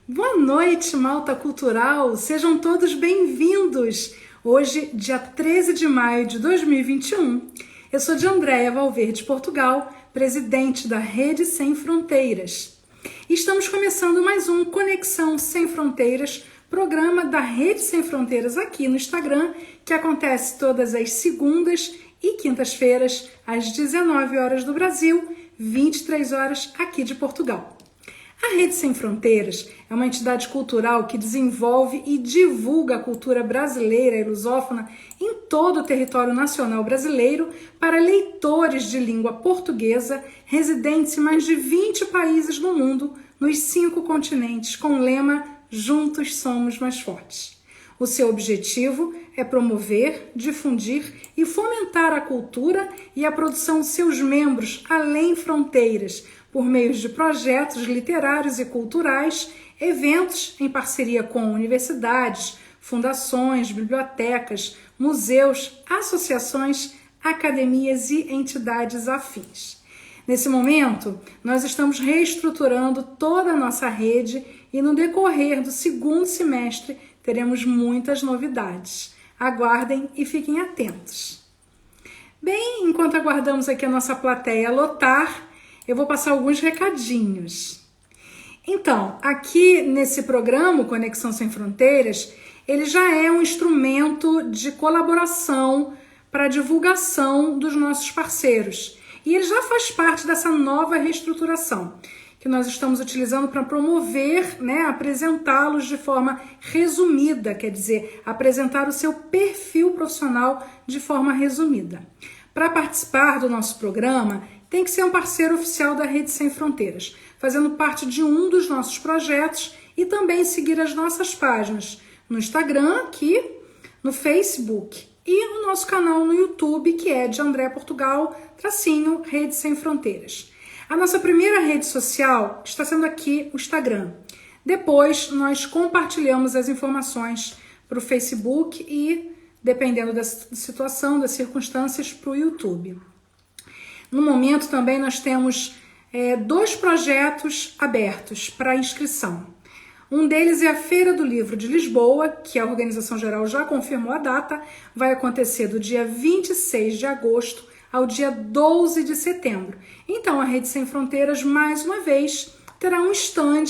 Boa noite, Malta Cultural! Sejam todos bem-vindos! Hoje, dia 13 de maio de 2021, eu sou de Andréia Valverde, Portugal, presidente da Rede Sem Fronteiras. E estamos começando mais um Conexão Sem Fronteiras, programa da Rede Sem Fronteiras aqui no Instagram, que acontece todas as segundas e quintas-feiras, às 19 horas do Brasil, 23 horas aqui de Portugal. A Rede Sem Fronteiras é uma entidade cultural que desenvolve e divulga a cultura brasileira e lusófona em todo o território nacional brasileiro para leitores de língua portuguesa residentes em mais de 20 países do mundo, nos 5 continentes, com o lema Juntos Somos Mais Fortes. O seu objetivo é promover, difundir e fomentar a cultura e a produção de seus membros além fronteiras, por meio de projetos literários e culturais, eventos em parceria com universidades, fundações, bibliotecas, museus, associações, academias e entidades afins. Nesse momento, nós estamos reestruturando toda a nossa rede e no decorrer do segundo semestre teremos muitas novidades. Aguardem e fiquem atentos. Bem, enquanto aguardamos aqui a nossa plateia lotar, eu vou passar alguns recadinhos. Então, aqui nesse programa, Conexão Sem Fronteiras, ele já é um instrumento de colaboração para a divulgação dos nossos parceiros. E ele já faz parte dessa nova reestruturação que nós estamos utilizando para promover, apresentá-los de forma resumida, quer dizer, apresentar o seu perfil profissional de forma resumida. Para participar do nosso programa, tem que ser um parceiro oficial da Rede Sem Fronteiras, fazendo parte de um dos nossos projetos e também seguir as nossas páginas no Instagram, aqui, no Facebook e no nosso canal no YouTube, que é de André Portugal, Rede Sem Fronteiras. A nossa primeira rede social está sendo aqui o Instagram. Depois nós compartilhamos as informações para o Facebook e, dependendo da situação, das circunstâncias, para o YouTube. No momento também nós temos 2 projetos abertos para inscrição. Um deles é a Feira do Livro de Lisboa, que a organização geral já confirmou a data, vai acontecer do dia 26 de agosto ao dia 12 de setembro. Então a Rede Sem Fronteiras, mais uma vez, terá um stand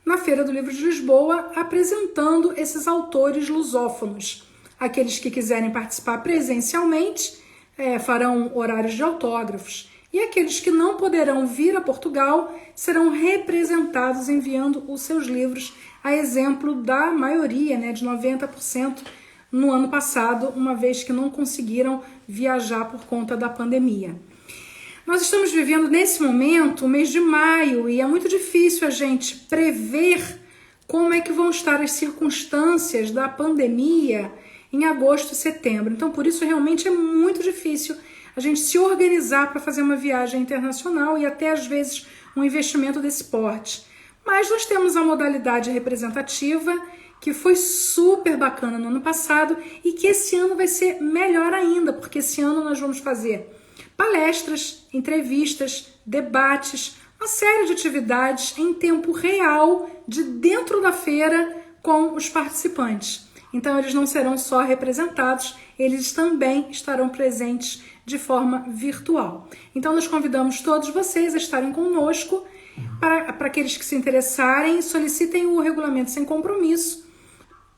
na Feira do Livro de Lisboa apresentando esses autores lusófonos. Aqueles que quiserem participar presencialmente farão horários de autógrafos. E aqueles que não poderão vir a Portugal serão representados enviando os seus livros, a exemplo da maioria, de 90%, no ano passado, uma vez que não conseguiram viajar por conta da pandemia. Nós estamos vivendo nesse momento o mês de maio e é muito difícil a gente prever como é que vão estar as circunstâncias da pandemia em agosto e setembro. Então, por isso, realmente é muito difícil a gente se organizar para fazer uma viagem internacional e até, às vezes, um investimento desse porte. Mas nós temos a modalidade representativa, que foi super bacana no ano passado e que esse ano vai ser melhor ainda, porque esse ano nós vamos fazer palestras, entrevistas, debates, uma série de atividades em tempo real de dentro da feira com os participantes. Então eles não serão só representados, eles também estarão presentes de forma virtual. Então nós convidamos todos vocês a estarem conosco. Para aqueles que se interessarem, solicitem o regulamento sem compromisso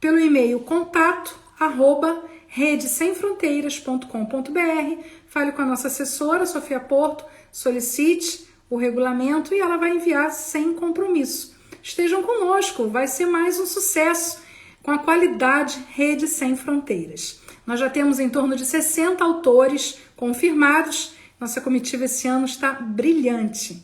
pelo e-mail contato@redesemfronteiras.com.br. Fale com a nossa assessora, Sofia Porto, solicite o regulamento e ela vai enviar sem compromisso. Estejam conosco, vai ser mais um sucesso com a qualidade Rede Sem Fronteiras. Nós já temos em torno de 60 autores confirmados. Nossa comitiva esse ano está brilhante.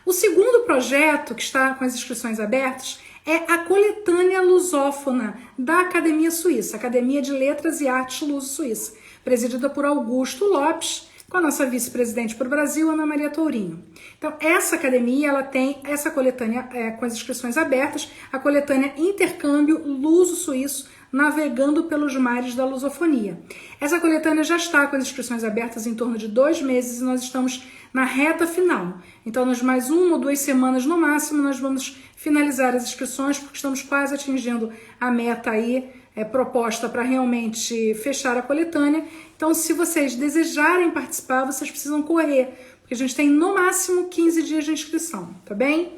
O segundo projeto, que está com as inscrições abertas, é a coletânea lusófona da Academia Suíça, Academia de Letras e Artes Luso-Suíça, presidida por Augusto Lopes, com a nossa vice-presidente para o Brasil, Ana Maria Tourinho. Então, essa academia, ela tem essa coletânea com as inscrições abertas, a coletânea Intercâmbio Luso-Suíço Navegando pelos Mares da Lusofonia. Essa coletânea já está com as inscrições abertas em torno de 2 meses e nós estamos na reta final. Então, nas mais 1 ou 2 semanas no máximo, nós vamos finalizar as inscrições, porque estamos quase atingindo a meta aí proposta para realmente fechar a coletânea. Então, se vocês desejarem participar, vocês precisam correr, porque a gente tem no máximo 15 dias de inscrição, tá bem?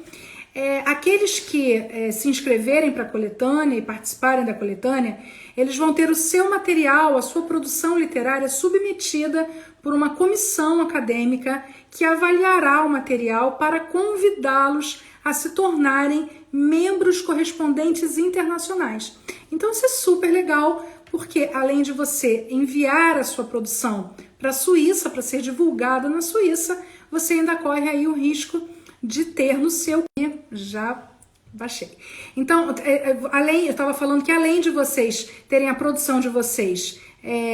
Aqueles que se inscreverem para a coletânea e participarem da coletânea, eles vão ter o seu material, a sua produção literária submetida por uma comissão acadêmica que avaliará o material para convidá-los a se tornarem membros correspondentes internacionais. Então isso é super legal, porque além de você enviar a sua produção para a Suíça, para ser divulgada na Suíça, você ainda corre aí o risco de ter no seu... Já baixei. Então, eu estava falando que além de vocês terem a produção de vocês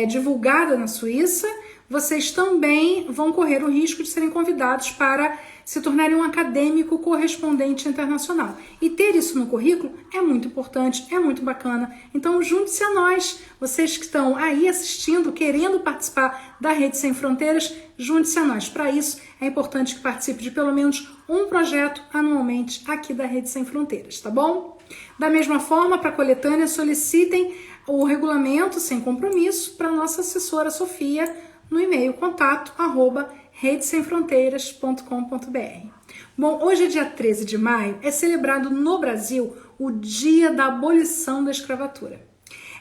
divulgada na Suíça, vocês também vão correr o risco de serem convidados para se tornarem um acadêmico correspondente internacional. E ter isso no currículo é muito importante, é muito bacana. Então, junte-se a nós, vocês que estão aí assistindo, querendo participar da Rede Sem Fronteiras, junte-se a nós. Para isso, é importante que participe de pelo menos um projeto anualmente aqui da Rede Sem Fronteiras, tá bom? Da mesma forma, para a coletânea, solicitem o regulamento sem compromisso para a nossa assessora Sofia no e-mail contato@redesemfronteiras.com.br. Bom, hoje é dia 13 de maio, é celebrado no Brasil o Dia da Abolição da Escravatura.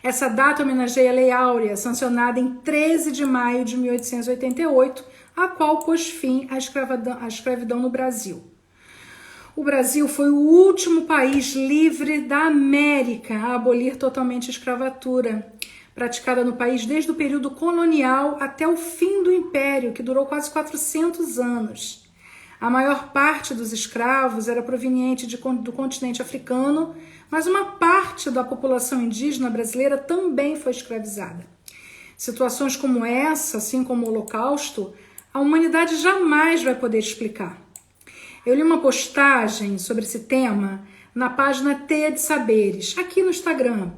Essa data homenageia a Lei Áurea, sancionada em 13 de maio de 1888, a qual pôs fim à escravidão no Brasil. O Brasil foi o último país livre da América a abolir totalmente a escravatura, praticada no país desde o período colonial até o fim do Império, que durou quase 400 anos. A maior parte dos escravos era proveniente do continente africano, mas uma parte da população indígena brasileira também foi escravizada. Situações como essa, assim como o Holocausto, a humanidade jamais vai poder explicar. Eu li uma postagem sobre esse tema na página Teia de Saberes, aqui no Instagram,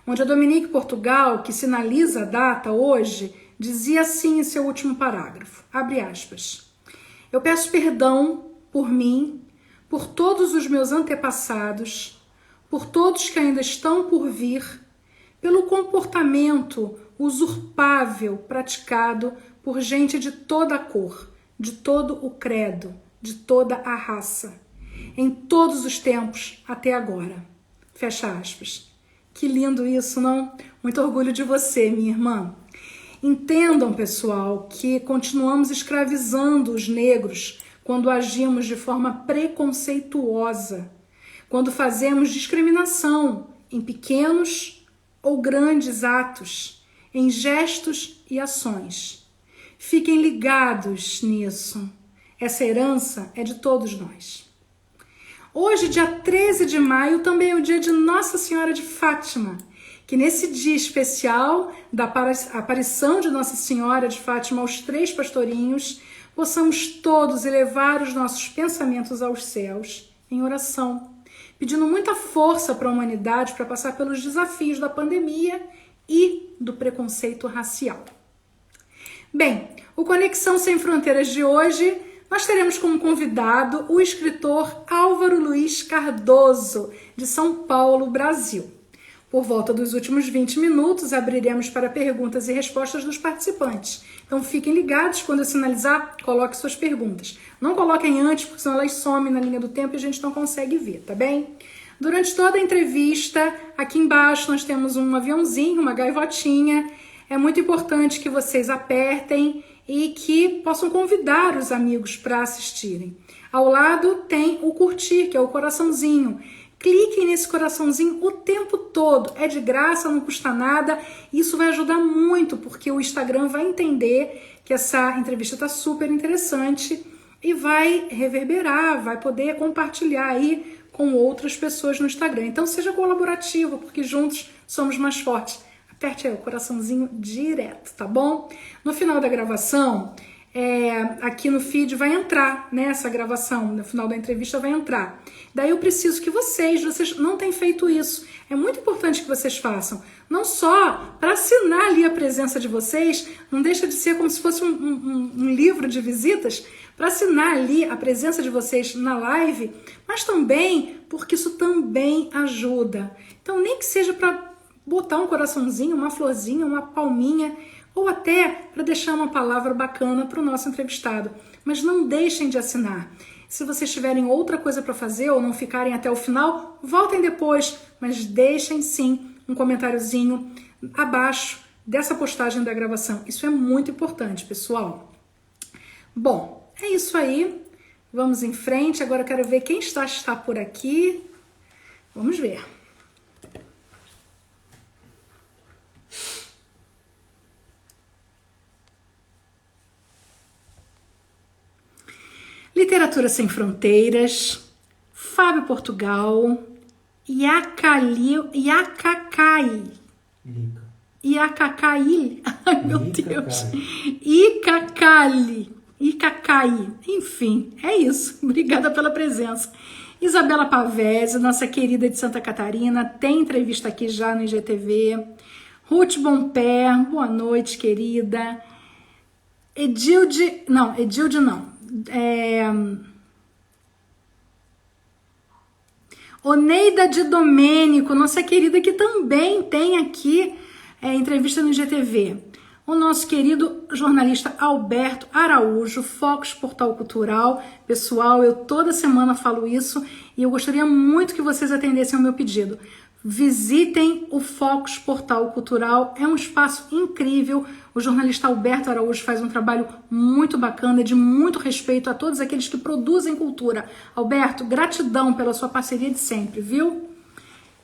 onde a Dominique Portugal, que sinaliza a data hoje, dizia assim em seu último parágrafo, abre aspas, eu peço perdão por mim, por todos os meus antepassados, por todos que ainda estão por vir, pelo comportamento usurpável praticado por gente de toda a cor, de todo o credo, de toda a raça, em todos os tempos até agora. Fecha aspas. Que lindo isso, não? Muito orgulho de você, minha irmã. Entendam, pessoal, que continuamos escravizando os negros quando agimos de forma preconceituosa, quando fazemos discriminação em pequenos ou grandes atos, em gestos e ações. Fiquem ligados nisso. Essa herança é de todos nós. Hoje, dia 13 de maio, também é o dia de Nossa Senhora de Fátima, que nesse dia especial da aparição de Nossa Senhora de Fátima aos 3 pastorinhos, possamos todos elevar os nossos pensamentos aos céus em oração, pedindo muita força para a humanidade para passar pelos desafios da pandemia e do preconceito racial. Bem, o Conexão Sem Fronteiras de hoje, nós teremos como convidado o escritor Álvaro Luiz Cardoso, de São Paulo, Brasil. Por volta dos últimos 20 minutos, abriremos para perguntas e respostas dos participantes. Então fiquem ligados, quando eu sinalizar, coloque suas perguntas. Não coloquem antes, porque senão elas somem na linha do tempo e a gente não consegue ver, tá bem? Durante toda a entrevista, aqui embaixo nós temos um aviãozinho, uma gaivotinha. É muito importante que vocês apertem e que possam convidar os amigos para assistirem. Ao lado tem o curtir, que é o coraçãozinho. Cliquem nesse coraçãozinho o tempo todo, é de graça, não custa nada. Isso vai ajudar muito, porque o Instagram vai entender que essa entrevista está super interessante e vai reverberar, vai poder compartilhar aí com outras pessoas no Instagram. Então seja colaborativo, porque juntos somos mais fortes. Aperte aí o coraçãozinho direto, tá bom? No final da gravação, aqui no feed vai entrar, né, essa gravação, no final da entrevista vai entrar. Daí eu preciso que vocês não têm feito isso. É muito importante que vocês façam. Não só para assinar ali a presença de vocês, não deixa de ser como se fosse um livro de visitas, para assinar ali a presença de vocês na live, mas também porque isso também ajuda. Então, nem que seja para botar um coraçãozinho, uma florzinha, uma palminha, ou até para deixar uma palavra bacana para o nosso entrevistado. Mas não deixem de assinar. Se vocês tiverem outra coisa para fazer ou não ficarem até o final, voltem depois, mas deixem sim um comentáriozinho abaixo dessa postagem da gravação. Isso é muito importante, pessoal. Bom, é isso aí. Vamos em frente. Agora eu quero ver quem está por aqui. Vamos ver. Literatura Sem Fronteiras, Fábio Portugal, Iacacai, ai meu Deus, Icacai, enfim, é isso, obrigada pela presença. Isabela Pavese, nossa querida de Santa Catarina, tem entrevista aqui já no IGTV. Ruth Bompé, boa noite, querida. Edilde não. Oneida de Domênico, nossa querida, que também tem aqui entrevista no IGTV. O nosso querido jornalista Alberto Araújo, Focus Portal Cultural. Pessoal, eu toda semana falo isso e eu gostaria muito que vocês atendessem ao meu pedido. Visitem o Focus Portal Cultural, é um espaço incrível. O jornalista Alberto Araújo faz um trabalho muito bacana, de muito respeito a todos aqueles que produzem cultura. Alberto, gratidão pela sua parceria de sempre, viu?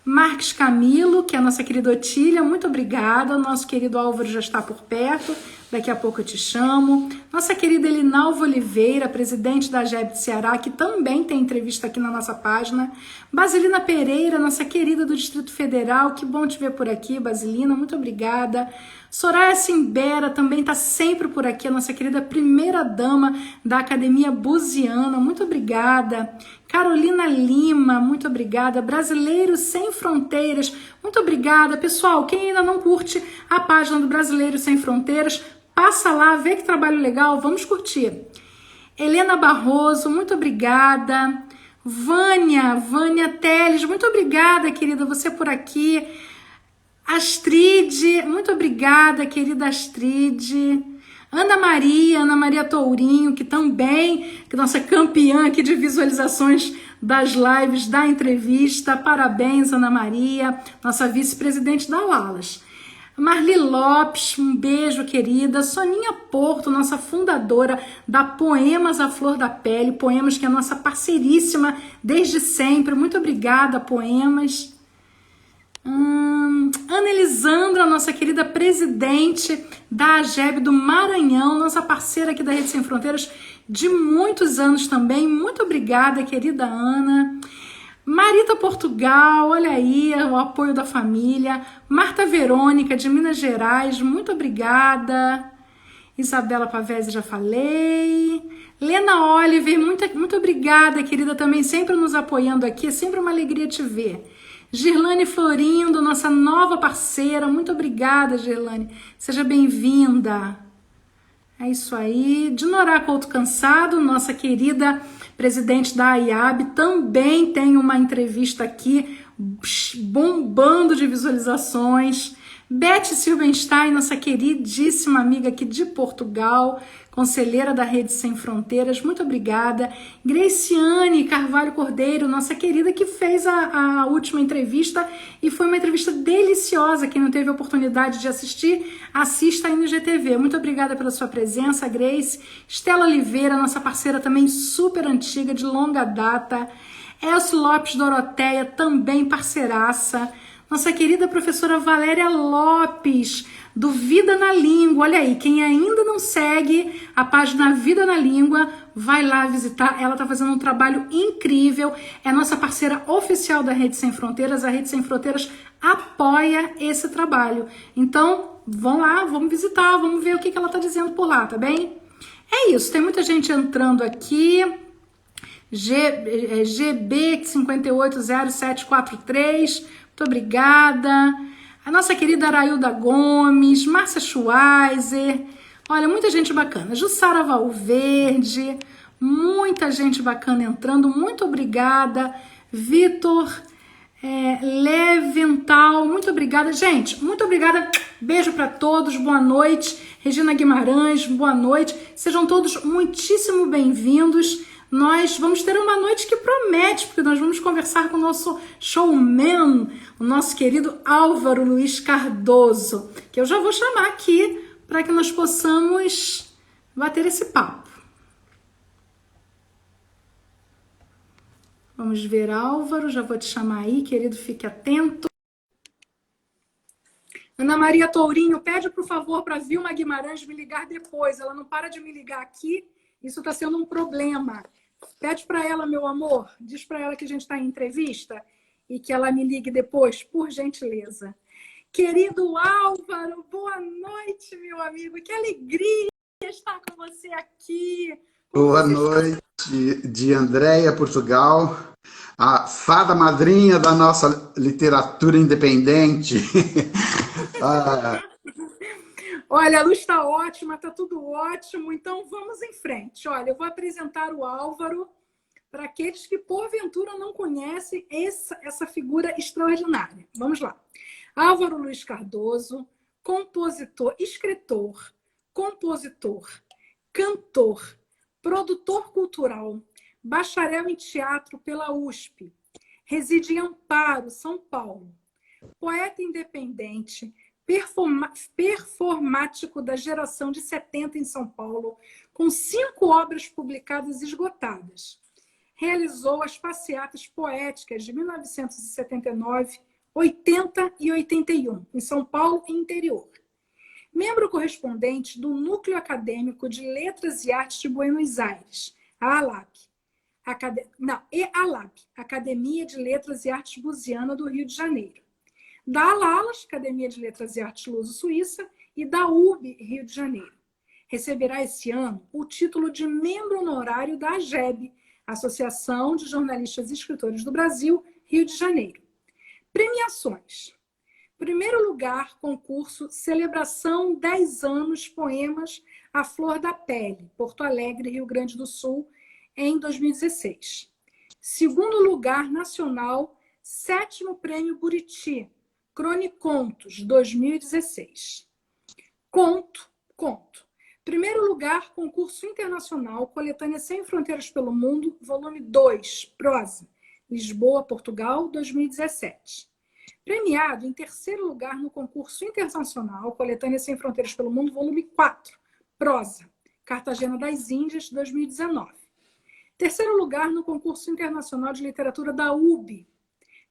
Marques Camilo, que é a nossa querida Otília, muito obrigada. Nosso querido Álvaro já está por perto, daqui a pouco eu te chamo. Nossa querida Elinalva Oliveira, presidente da AGEB de Ceará, que também tem entrevista aqui na nossa página. Basilina Pereira, nossa querida do Distrito Federal, que bom te ver por aqui, Basilina, muito obrigada. Soraya Simbera também está sempre por aqui, a nossa querida primeira dama da Academia Buziana, muito obrigada. Carolina Lima, muito obrigada. Brasileiros Sem Fronteiras, muito obrigada. Pessoal, quem ainda não curte a página do Brasileiros Sem Fronteiras, passa lá, vê que trabalho legal, vamos curtir. Helena Barroso, muito obrigada. Vânia Teles, muito obrigada, querida, você por aqui. Astrid, muito obrigada, querida Astrid. Ana Maria Tourinho, que também, que nossa campeã aqui de visualizações das lives, da entrevista. Parabéns, Ana Maria, nossa vice-presidente da Lalas. Marli Lopes, um beijo, querida. Soninha Porto, nossa fundadora da Poemas à Flor da Pele, Poemas que é a nossa parceiríssima desde sempre. Muito obrigada, Poemas. Ana Elisandra, nossa querida presidente da AGEB do Maranhão, nossa parceira aqui da Rede Sem Fronteiras de muitos anos também. Muito obrigada, querida Ana. Marita Portugal, olha aí o apoio da família. Marta Verônica, de Minas Gerais, muito obrigada. Isabela Pavese, já falei. Lena Oliver, muito obrigada, querida, também sempre nos apoiando aqui, é sempre uma alegria te ver. Girlane Florindo, nossa nova parceira, muito obrigada, Girlane, seja bem-vinda. É isso aí. Dinorá Couto Cansado, nossa querida presidente da AIAB, também tem uma entrevista aqui bombando de visualizações. Beth Silbenstein, nossa queridíssima amiga aqui de Portugal, conselheira da Rede Sem Fronteiras, muito obrigada. Graciane Carvalho Cordeiro, nossa querida, que fez a última entrevista e foi uma entrevista deliciosa. Quem não teve a oportunidade de assistir, assista aí no GTV. Muito obrigada pela sua presença, Grace. Estela Oliveira, nossa parceira também super antiga, de longa data. Elcio Lopes Doroteia, também parceiraça. Nossa querida professora Valéria Lopes, do Vida na Língua. Olha aí, quem ainda não segue a página Vida na Língua, vai lá visitar. Ela está fazendo um trabalho incrível. É nossa parceira oficial da Rede Sem Fronteiras. A Rede Sem Fronteiras apoia esse trabalho. Então, vão lá, vamos visitar, vamos ver o que ela está dizendo por lá, tá bem? É isso, tem muita gente entrando aqui. GB 580743, muito obrigada. A nossa querida Arailda Gomes, Márcia Schweizer, olha, muita gente bacana. Jussara Valverde, muita gente bacana entrando, muito obrigada. Vitor Levental, muito obrigada. Gente, muito obrigada. Beijo para todos, boa noite. Regina Guimarães, boa noite. Sejam todos muitíssimo bem-vindos. Nós vamos ter uma noite que promete, porque nós vamos conversar com o nosso showman, o nosso querido Álvaro Luiz Cardoso, que eu já vou chamar aqui para que nós possamos bater esse papo. Vamos ver, Álvaro, já vou te chamar aí, querido, fique atento. Ana Maria Tourinho, pede, por favor, para Vilma Guimarães me ligar depois. Ela não para de me ligar aqui, isso está sendo um problema. Pede para ela, meu amor, diz para ela que a gente está em entrevista e que ela me ligue depois, por gentileza. Querido Álvaro, boa noite, meu amigo. Que alegria estar com você aqui. Boa noite, de Andréia, Portugal, a fada madrinha da nossa literatura independente. Olha, a luz está ótima, está tudo ótimo, então vamos em frente. Olha, eu vou apresentar o Álvaro para aqueles que, porventura, não conhecem essa figura extraordinária. Vamos lá. Álvaro Luiz Cardoso, compositor, escritor, compositor, cantor, produtor cultural, bacharel em teatro pela USP, reside em Amparo, São Paulo, poeta independente, performático da geração de 70 em São Paulo, com 5 obras publicadas e esgotadas. Realizou as passeatas poéticas de 1979, 80 e 81, em São Paulo e interior. Membro correspondente do Núcleo Acadêmico de Letras e Artes de Buenos Aires, a ALAP, Academia de Letras e Artes Buziana do Rio de Janeiro. Da ALALAS, Academia de Letras e Artes Luso-Suíça, e da UB, Rio de Janeiro. Receberá esse ano o título de membro honorário da AGEB, Associação de Jornalistas e Escritores do Brasil, Rio de Janeiro. Premiações. Primeiro lugar, concurso Celebração 10 anos, poemas A Flor da Pele, Porto Alegre, Rio Grande do Sul, em 2016. Segundo lugar, nacional, 7º Prêmio Buriti, Cronicontos, 2016. Conto. Primeiro lugar, concurso internacional, coletânea Sem Fronteiras pelo Mundo, volume 2, prosa, Lisboa, Portugal, 2017. Premiado em terceiro lugar no concurso internacional, coletânea Sem Fronteiras pelo Mundo, volume 4, prosa, Cartagena das Índias, 2019. Terceiro lugar no concurso internacional de literatura da UB,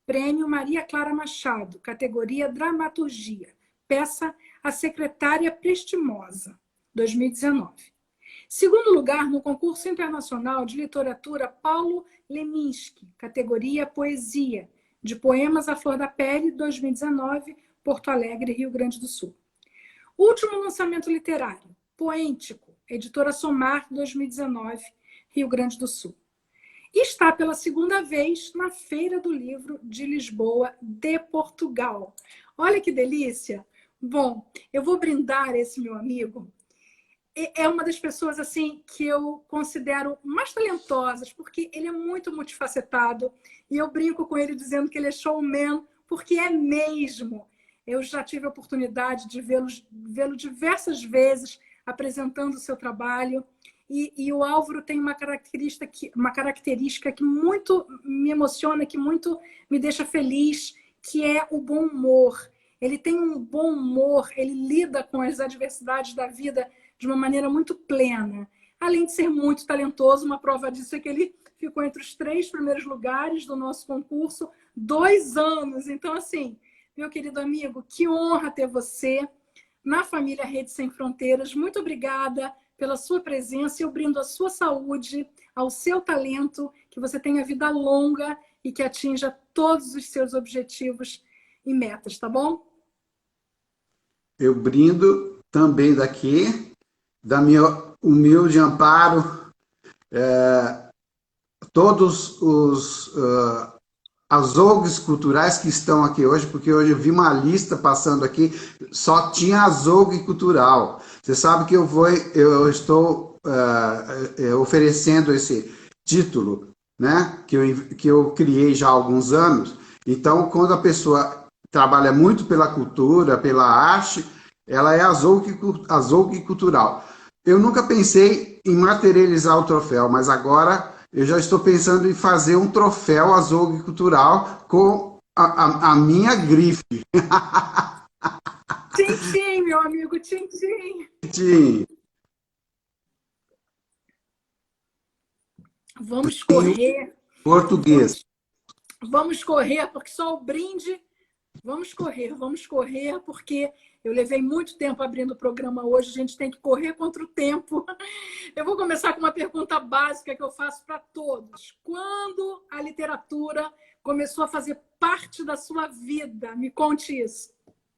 Prêmio Maria Clara Machado, categoria Dramaturgia, peça A Secretária Prestimosa, 2019. Segundo lugar no concurso internacional de literatura Paulo Leminski, categoria Poesia, de poemas A Flor da Pele, 2019, Porto Alegre, Rio Grande do Sul. Último lançamento literário, Poêntico, editora Somar, 2019, Rio Grande do Sul. E está pela segunda vez na Feira do Livro de Lisboa, de Portugal. Olha que delícia! Bom, eu vou brindar esse meu amigo. É uma das pessoas assim que eu considero mais talentosas, porque ele é muito multifacetado. E eu brinco com ele dizendo que ele é showman, porque é mesmo. Eu já tive a oportunidade de vê-lo diversas vezes apresentando o seu trabalho. E o Álvaro tem uma característica que muito me emociona, que muito me deixa feliz, que é o bom humor. Ele tem um bom humor, ele lida com as adversidades da vida de uma maneira muito plena. Além de ser muito talentoso, uma prova disso é que ele ficou entre os 3 primeiros lugares do nosso concurso 2 anos. Então, assim, meu querido amigo, que honra ter você na família Rede Sem Fronteiras. Muito obrigada pela sua presença. Eu brindo a sua saúde, ao seu talento, que você tenha vida longa e que atinja todos os seus objetivos e metas, tá bom? Eu brindo também daqui, da minha humilde amparo, todos as ONGs culturais que estão aqui hoje, porque hoje eu vi uma lista passando aqui, só tinha as ONG cultural. Você sabe que eu estou oferecendo esse título, né, que eu criei já há alguns anos. Então, quando a pessoa trabalha muito pela cultura, pela arte, ela é azougue cultural. Eu nunca pensei em materializar o troféu, mas agora eu já estou pensando em fazer um troféu azougue cultural com a minha grife. Tchim, tchim, meu amigo, tchim, tchim. De Vamos correr. português. Vamos correr, porque só o brinde. Vamos correr, porque eu levei muito tempo abrindo o programa hoje, a gente tem que correr contra o tempo. Eu vou começar com uma pergunta básica que eu faço para todos. Quando a literatura começou a fazer parte da sua vida? Me conte isso.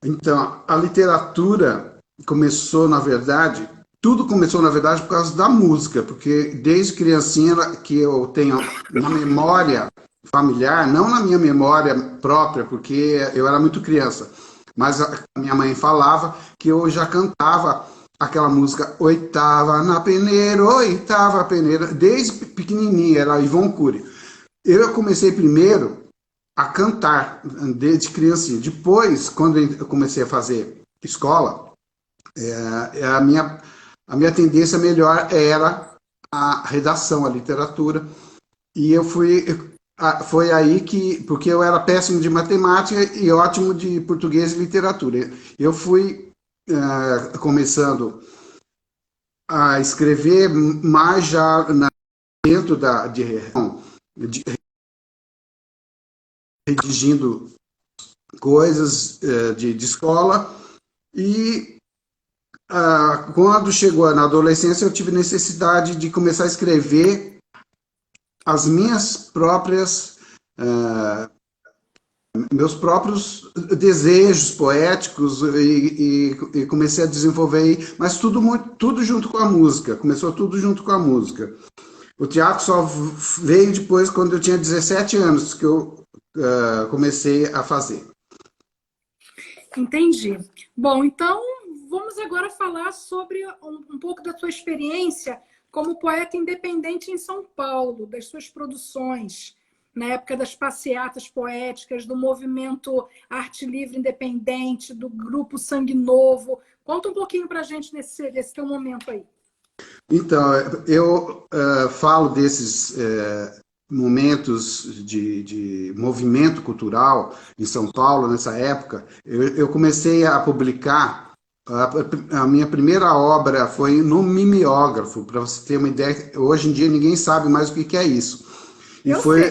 Então, a literatura começou, na verdade, tudo começou, na verdade, por causa da música, porque desde criancinha que eu tenho na memória familiar, não na minha memória própria, porque eu era muito criança, mas a minha mãe falava que eu já cantava aquela música Oitava na Peneira, Oitava Peneira, desde pequenininha, era Ivon Cury. Eu comecei primeiro a cantar desde criancinha. Depois, quando eu comecei a fazer escola, a minha tendência melhor era a redação, a literatura. E foi aí que, porque eu era péssimo de matemática e ótimo de português e literatura. Eu fui começando a escrever mais já dentro de redigindo coisas de escola, e quando chegou na adolescência eu tive necessidade de começar a escrever as minhas próprias meus próprios desejos poéticos e comecei a desenvolver, mas tudo junto com a música, começou tudo junto com a música. O teatro só veio depois, quando eu tinha 17 anos, que eu comecei a fazer. Entendi. Bom, então vamos agora falar sobre um pouco da sua experiência como poeta independente em São Paulo, das suas produções, na época das passeatas poéticas, do movimento Arte Livre Independente, do grupo Sangue Novo. Conta um pouquinho para a gente desse teu momento aí. Então, eu falo desses momentos de movimento cultural em São Paulo, nessa época. Eu comecei a publicar, a minha primeira obra foi no mimeógrafo, para você ter uma ideia. Hoje em dia ninguém sabe mais o que é isso. E foi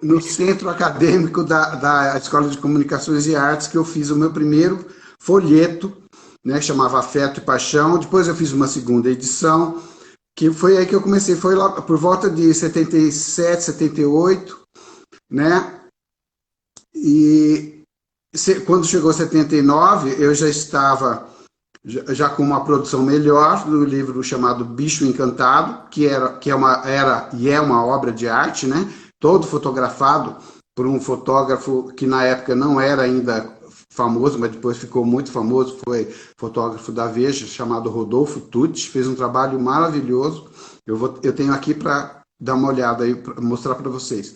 no Centro Acadêmico da Escola de Comunicações e Artes que eu fiz o meu primeiro folheto, né, que chamava Afeto e Paixão. Depois eu fiz uma segunda edição, que foi aí que eu comecei, foi lá por volta de 77, 78, né? E quando chegou 79, eu já estava já com uma produção melhor do livro chamado Bicho Encantado, que era e é uma obra de arte, né? Todo fotografado por um fotógrafo que na época não era ainda famoso, mas depois ficou muito famoso, foi fotógrafo da Veja, chamado Rodolfo Tucci, fez um trabalho maravilhoso. Eu tenho aqui para dar uma olhada aí, para mostrar para vocês.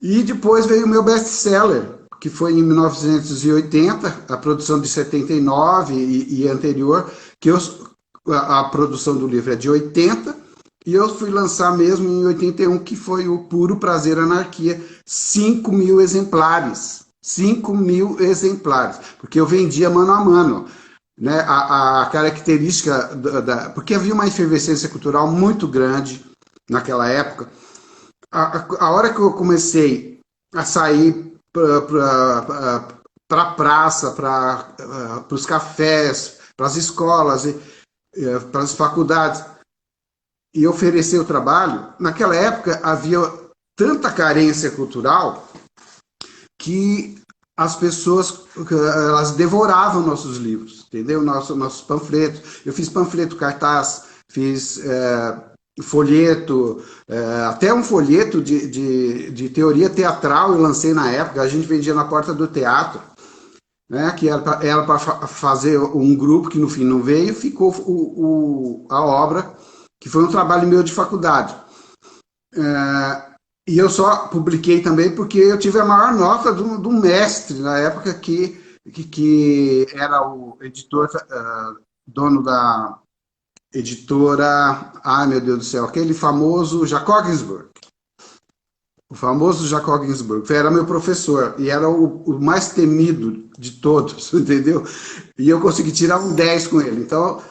E depois veio o meu best-seller, que foi em 1980, a produção de 79 e anterior, que a produção do livro é de 80, e eu fui lançar mesmo em 81, que foi o Puro Prazer Anarquia, 5.000 exemplares. 5.000 exemplares, porque eu vendia mano a mano, né? A característica porque havia uma efervescência cultural muito grande naquela época. A hora que eu comecei a sair para a praça, para os cafés, para as escolas, para as faculdades, e oferecer o trabalho, naquela época havia tanta carência cultural que as pessoas elas devoravam nossos livros, entendeu? Nossos panfletos. Eu fiz panfleto cartaz fiz folheto, até um folheto de teoria teatral eu lancei na época, a gente vendia na porta do teatro, né, que era para fazer um grupo que no fim não veio, ficou a obra, que foi um trabalho meu de faculdade. E eu só publiquei também porque eu tive a maior nota do mestre na época que era o editor, dono da editora, ai meu Deus do céu, aquele famoso Jacob Ginsburg. O famoso Jacob Ginsburg era meu professor e era o mais temido de todos, entendeu? E eu consegui tirar um 10 com ele. Então,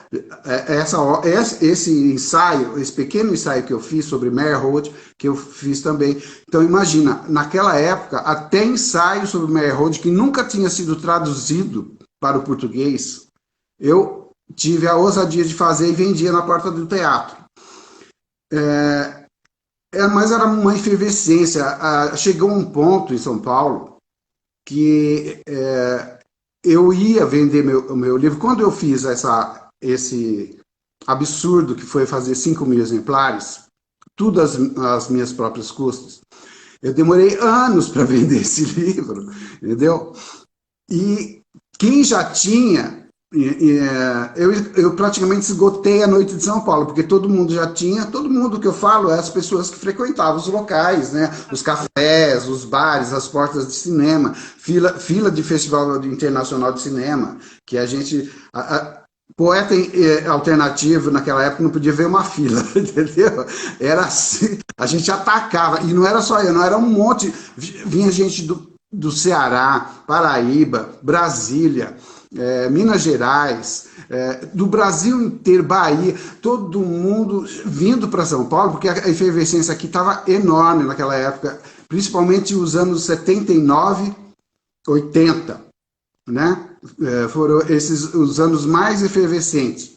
esse ensaio, esse pequeno ensaio que eu fiz sobre Meyerhold, que eu fiz também. Então, imagina, naquela época, até ensaio sobre Meyerhold, que nunca tinha sido traduzido para o português, eu tive a ousadia de fazer e vendia na porta do teatro. Mas era uma efervescência. Chegou um ponto em São Paulo que eu ia vender o meu livro. Quando eu fiz esse absurdo que foi fazer 5.000 exemplares, tudo às minhas próprias custas, eu demorei anos para vender esse livro, entendeu? E quem já tinha... Eu praticamente esgotei a noite de São Paulo, porque todo mundo já tinha, todo mundo que eu falo é as pessoas que frequentavam os locais, né? Os cafés, os bares, as portas de cinema, fila de festival internacional de cinema, que a gente... Poeta alternativo naquela época não podia ver uma fila, entendeu? Era assim, a gente atacava, e não era só eu, não era um monte, vinha gente do Ceará, Paraíba, Brasília, Minas Gerais, do Brasil inteiro, Bahia, todo mundo vindo para São Paulo, porque a efervescência aqui estava enorme naquela época, principalmente os anos 79, 80, né? Foram esses os anos mais efervescentes,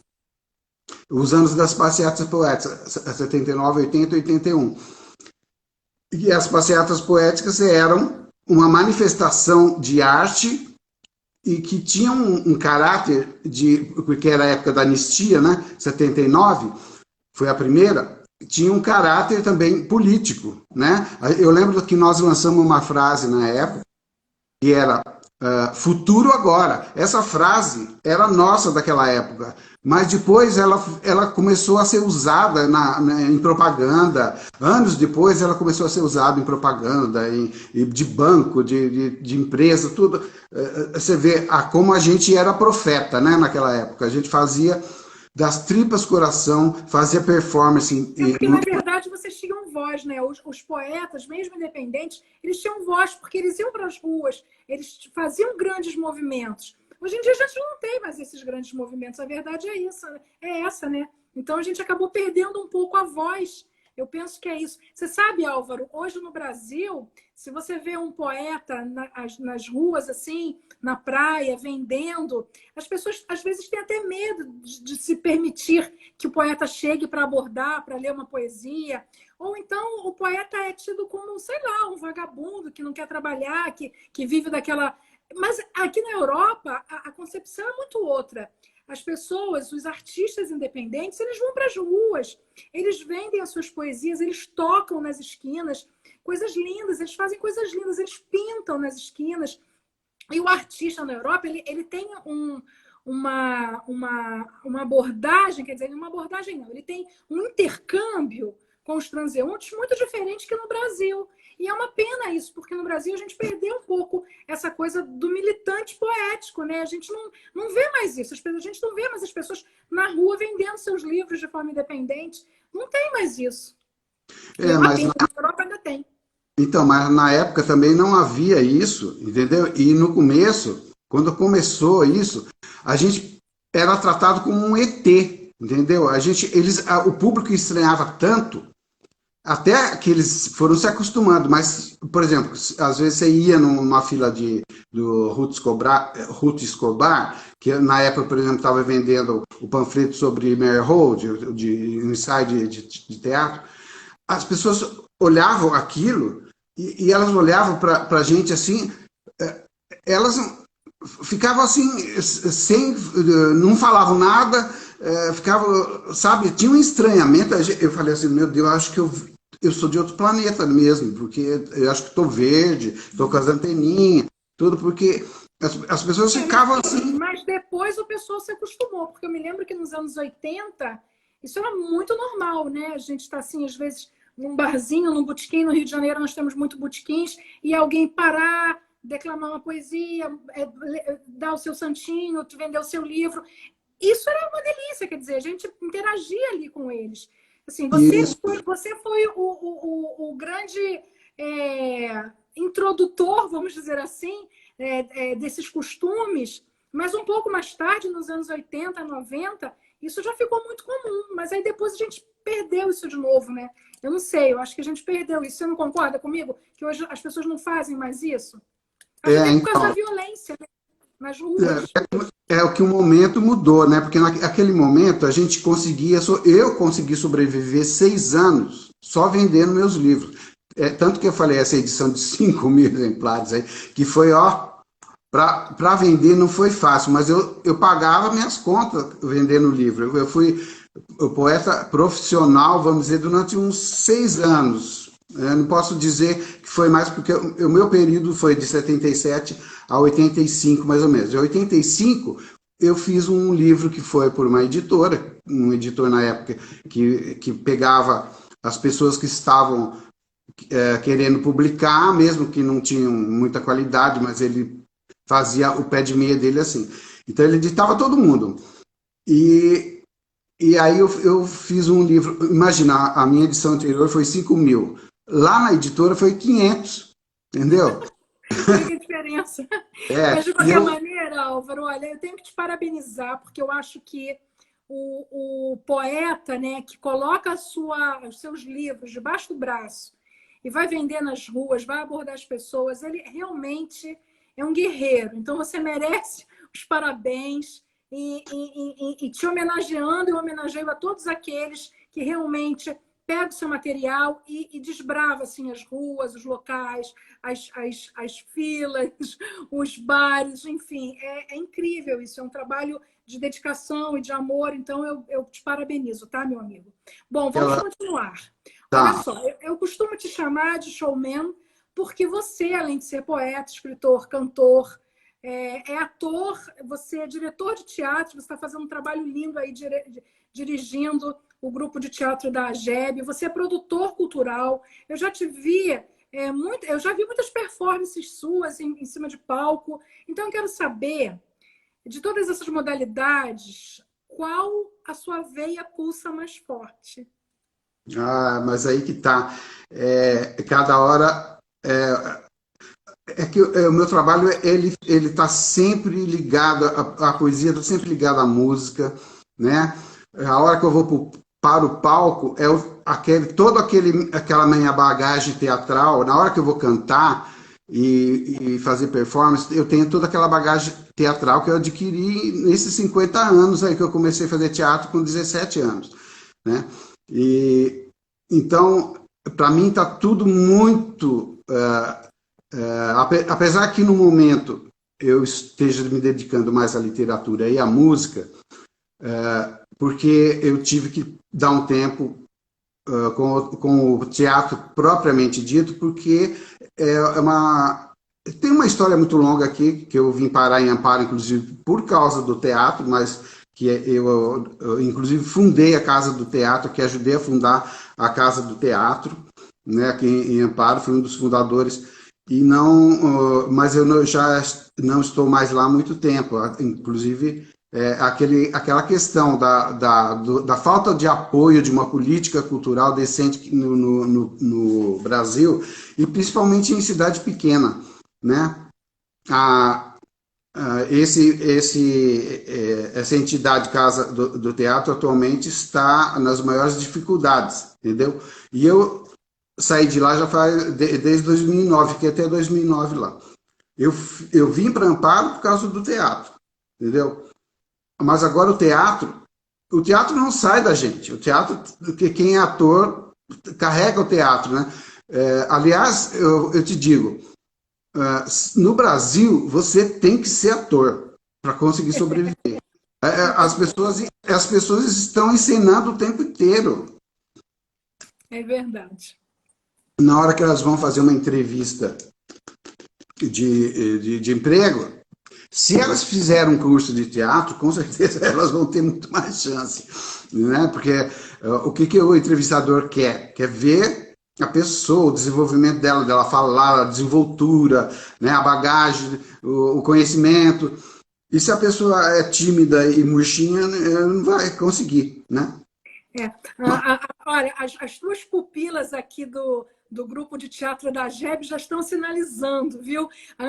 os anos das passeatas poéticas, 79, 80, 81. E as passeatas poéticas eram uma manifestação de arte e que tinha um caráter porque era a época da anistia, né? 79, foi a primeira, tinha um caráter também político, né? Eu lembro que nós lançamos uma frase na época, que era futuro agora. Essa frase era nossa daquela época, mas depois ela começou a ser usada em propaganda. Anos depois ela começou a ser usada em propaganda, de banco, de empresa, tudo. Você vê como a gente era profeta, né, naquela época. A gente fazia das tripas coração, fazia performance. Porque, na verdade, vocês tinham voz, né? Os poetas, mesmo independentes, eles tinham voz, porque eles iam para as ruas, eles faziam grandes movimentos. Hoje em dia a gente não tem mais esses grandes movimentos, a verdade é essa, né? Então a gente acabou perdendo um pouco a voz. Eu penso que é isso. Você sabe, Álvaro, hoje no Brasil, se você vê um poeta nas ruas, assim, na praia, vendendo, as pessoas às vezes têm até medo de se permitir que o poeta chegue para abordar, para ler uma poesia. Ou então o poeta é tido como, sei lá, um vagabundo que não quer trabalhar, que vive daquela... Mas aqui na Europa, a concepção é muito outra. As pessoas, os artistas independentes, eles vão para as ruas, eles vendem as suas poesias, eles tocam nas esquinas, coisas lindas, eles fazem coisas lindas, eles pintam nas esquinas. E o artista na Europa, ele tem uma abordagem, quer dizer, uma abordagem não, ele tem um intercâmbio com os transeuntes muito diferente que no Brasil. E é uma pena isso, porque no Brasil a gente perdeu um pouco essa coisa do militante poético, né? A gente não vê mais isso. A gente não vê mais as pessoas na rua vendendo seus livros de forma independente. Não tem mais isso. Mas na Europa ainda tem. Então, mas na época também não havia isso, entendeu? E no começo, quando começou isso, a gente era tratado como um ET, entendeu? O público estranhava tanto, até que eles foram se acostumando, mas, por exemplo, às vezes você ia numa fila do Ruth Escobar, que na época, por exemplo, estava vendendo o panfleto sobre Meyerhold, de um ensaio de teatro, as pessoas olhavam aquilo e elas olhavam para a gente assim, elas ficavam assim, não falavam nada, ficava, sabe, tinha um estranhamento. Eu falei assim, meu Deus, eu acho que eu sou de outro planeta mesmo, porque eu acho que estou verde, estou com as anteninhas, tudo, porque as pessoas ficavam assim. Mas depois o pessoal se acostumou, porque eu me lembro que nos anos 80 isso era muito normal, né? A gente está assim, às vezes, num barzinho, num botequim, no Rio de Janeiro nós temos muito botequins, e alguém parar, declamar uma poesia, dar o seu santinho, vender o seu livro. Isso era uma delícia, quer dizer, a gente interagia ali com eles. Assim, Isso, você foi o grande introdutor, vamos dizer assim, desses costumes, mas um pouco mais tarde, nos anos 80, 90, isso já ficou muito comum, mas aí depois a gente perdeu isso de novo, né? Eu não sei, eu acho que a gente perdeu isso. Você não concorda comigo? Que hoje as pessoas não fazem mais isso? Acho até por causa da então, violência, né? Nas ruas. é o que o momento mudou, né? Porque naquele momento a gente conseguia, eu consegui sobreviver 6 anos só vendendo meus livros. Tanto que eu falei essa edição de 5.000 exemplares aí, que foi, ó, para vender não foi fácil, mas eu pagava minhas contas vendendo livro. Eu fui o poeta profissional, vamos dizer, durante uns 6 anos. Eu não posso dizer que foi mais, porque o meu período foi de 77 a 85, mais ou menos. Em 85, eu fiz um livro que foi por uma editora, um editor na época que pegava as pessoas que estavam querendo publicar, mesmo que não tinham muita qualidade, mas ele fazia o pé de meia dele assim. Então ele editava todo mundo. E aí eu fiz um livro, imagina, a minha edição anterior foi 5.000. Lá na editora foi 500, entendeu? Olha que diferença. Mas, de E qualquer eu, maneira, Álvaro, olha, eu tenho que te parabenizar, porque eu acho que o poeta, né, que coloca os seus livros debaixo do braço e vai vender nas ruas, vai abordar as pessoas, ele realmente é um guerreiro. Então, você merece os parabéns e te homenageando, eu homenageio a todos aqueles que realmente pega o seu material e desbrava assim, as ruas, os locais, as filas, os bares, enfim. É incrível isso, é um trabalho de dedicação e de amor, então eu te parabenizo, tá, meu amigo? Bom, vamos ela, continuar. Olha tá, só, eu costumo te chamar de showman porque você, além de ser poeta, escritor, cantor, ator, você é diretor de teatro, você está fazendo um trabalho lindo aí dirigindo o grupo de teatro da AGEB, você é produtor cultural. Eu já te vi eu já vi muitas performances suas em cima de palco. Então eu quero saber, de todas essas modalidades, qual a sua veia pulsa mais forte? mas aí que tá. Cada hora. Que o meu trabalho ele está sempre ligado, a poesia está sempre ligada à música, né? A hora que eu vou para o palco é aquela minha bagagem teatral. Na hora que eu vou cantar e fazer performance, eu tenho toda aquela bagagem teatral que eu adquiri nesses 50 anos aí que eu comecei a fazer teatro com 17 anos, né? E então, para mim está tudo muito apesar que no momento eu esteja me dedicando mais à literatura e à música, porque eu tive que dar um tempo com o teatro propriamente dito, porque tem uma história muito longa aqui, que eu vim parar em Amparo, inclusive, por causa do teatro, mas que eu inclusive, fundei a Casa do Teatro, que ajudei a fundar a Casa do Teatro, né, aqui em Amparo, fui um dos fundadores. Mas eu já não estou mais lá há muito tempo. Inclusive, aquela questão da falta de apoio de uma política cultural decente no Brasil, e principalmente em cidade pequena, né? Essa entidade Casa do Teatro atualmente está nas maiores dificuldades, entendeu? E eu saí de lá já faz desde 2009, fiquei até 2009 lá. Eu vim para Amparo por causa do teatro, entendeu? Mas agora o teatro não sai da gente. O teatro, quem é ator, carrega o teatro, né? Aliás, eu te digo, no Brasil, você tem que ser ator para conseguir sobreviver. as pessoas estão encenando o tempo inteiro. É verdade. Na hora que elas vão fazer uma entrevista de emprego, se elas fizerem um curso de teatro, com certeza elas vão ter muito mais chance, né? Porque o que o entrevistador quer? Quer ver a pessoa, o desenvolvimento dela falar, a desenvoltura, né? A bagagem, o conhecimento. E se a pessoa é tímida e murchinha, não vai conseguir, né? Olha, as tuas pupilas aqui do grupo de teatro da GEB já estão sinalizando, viu? A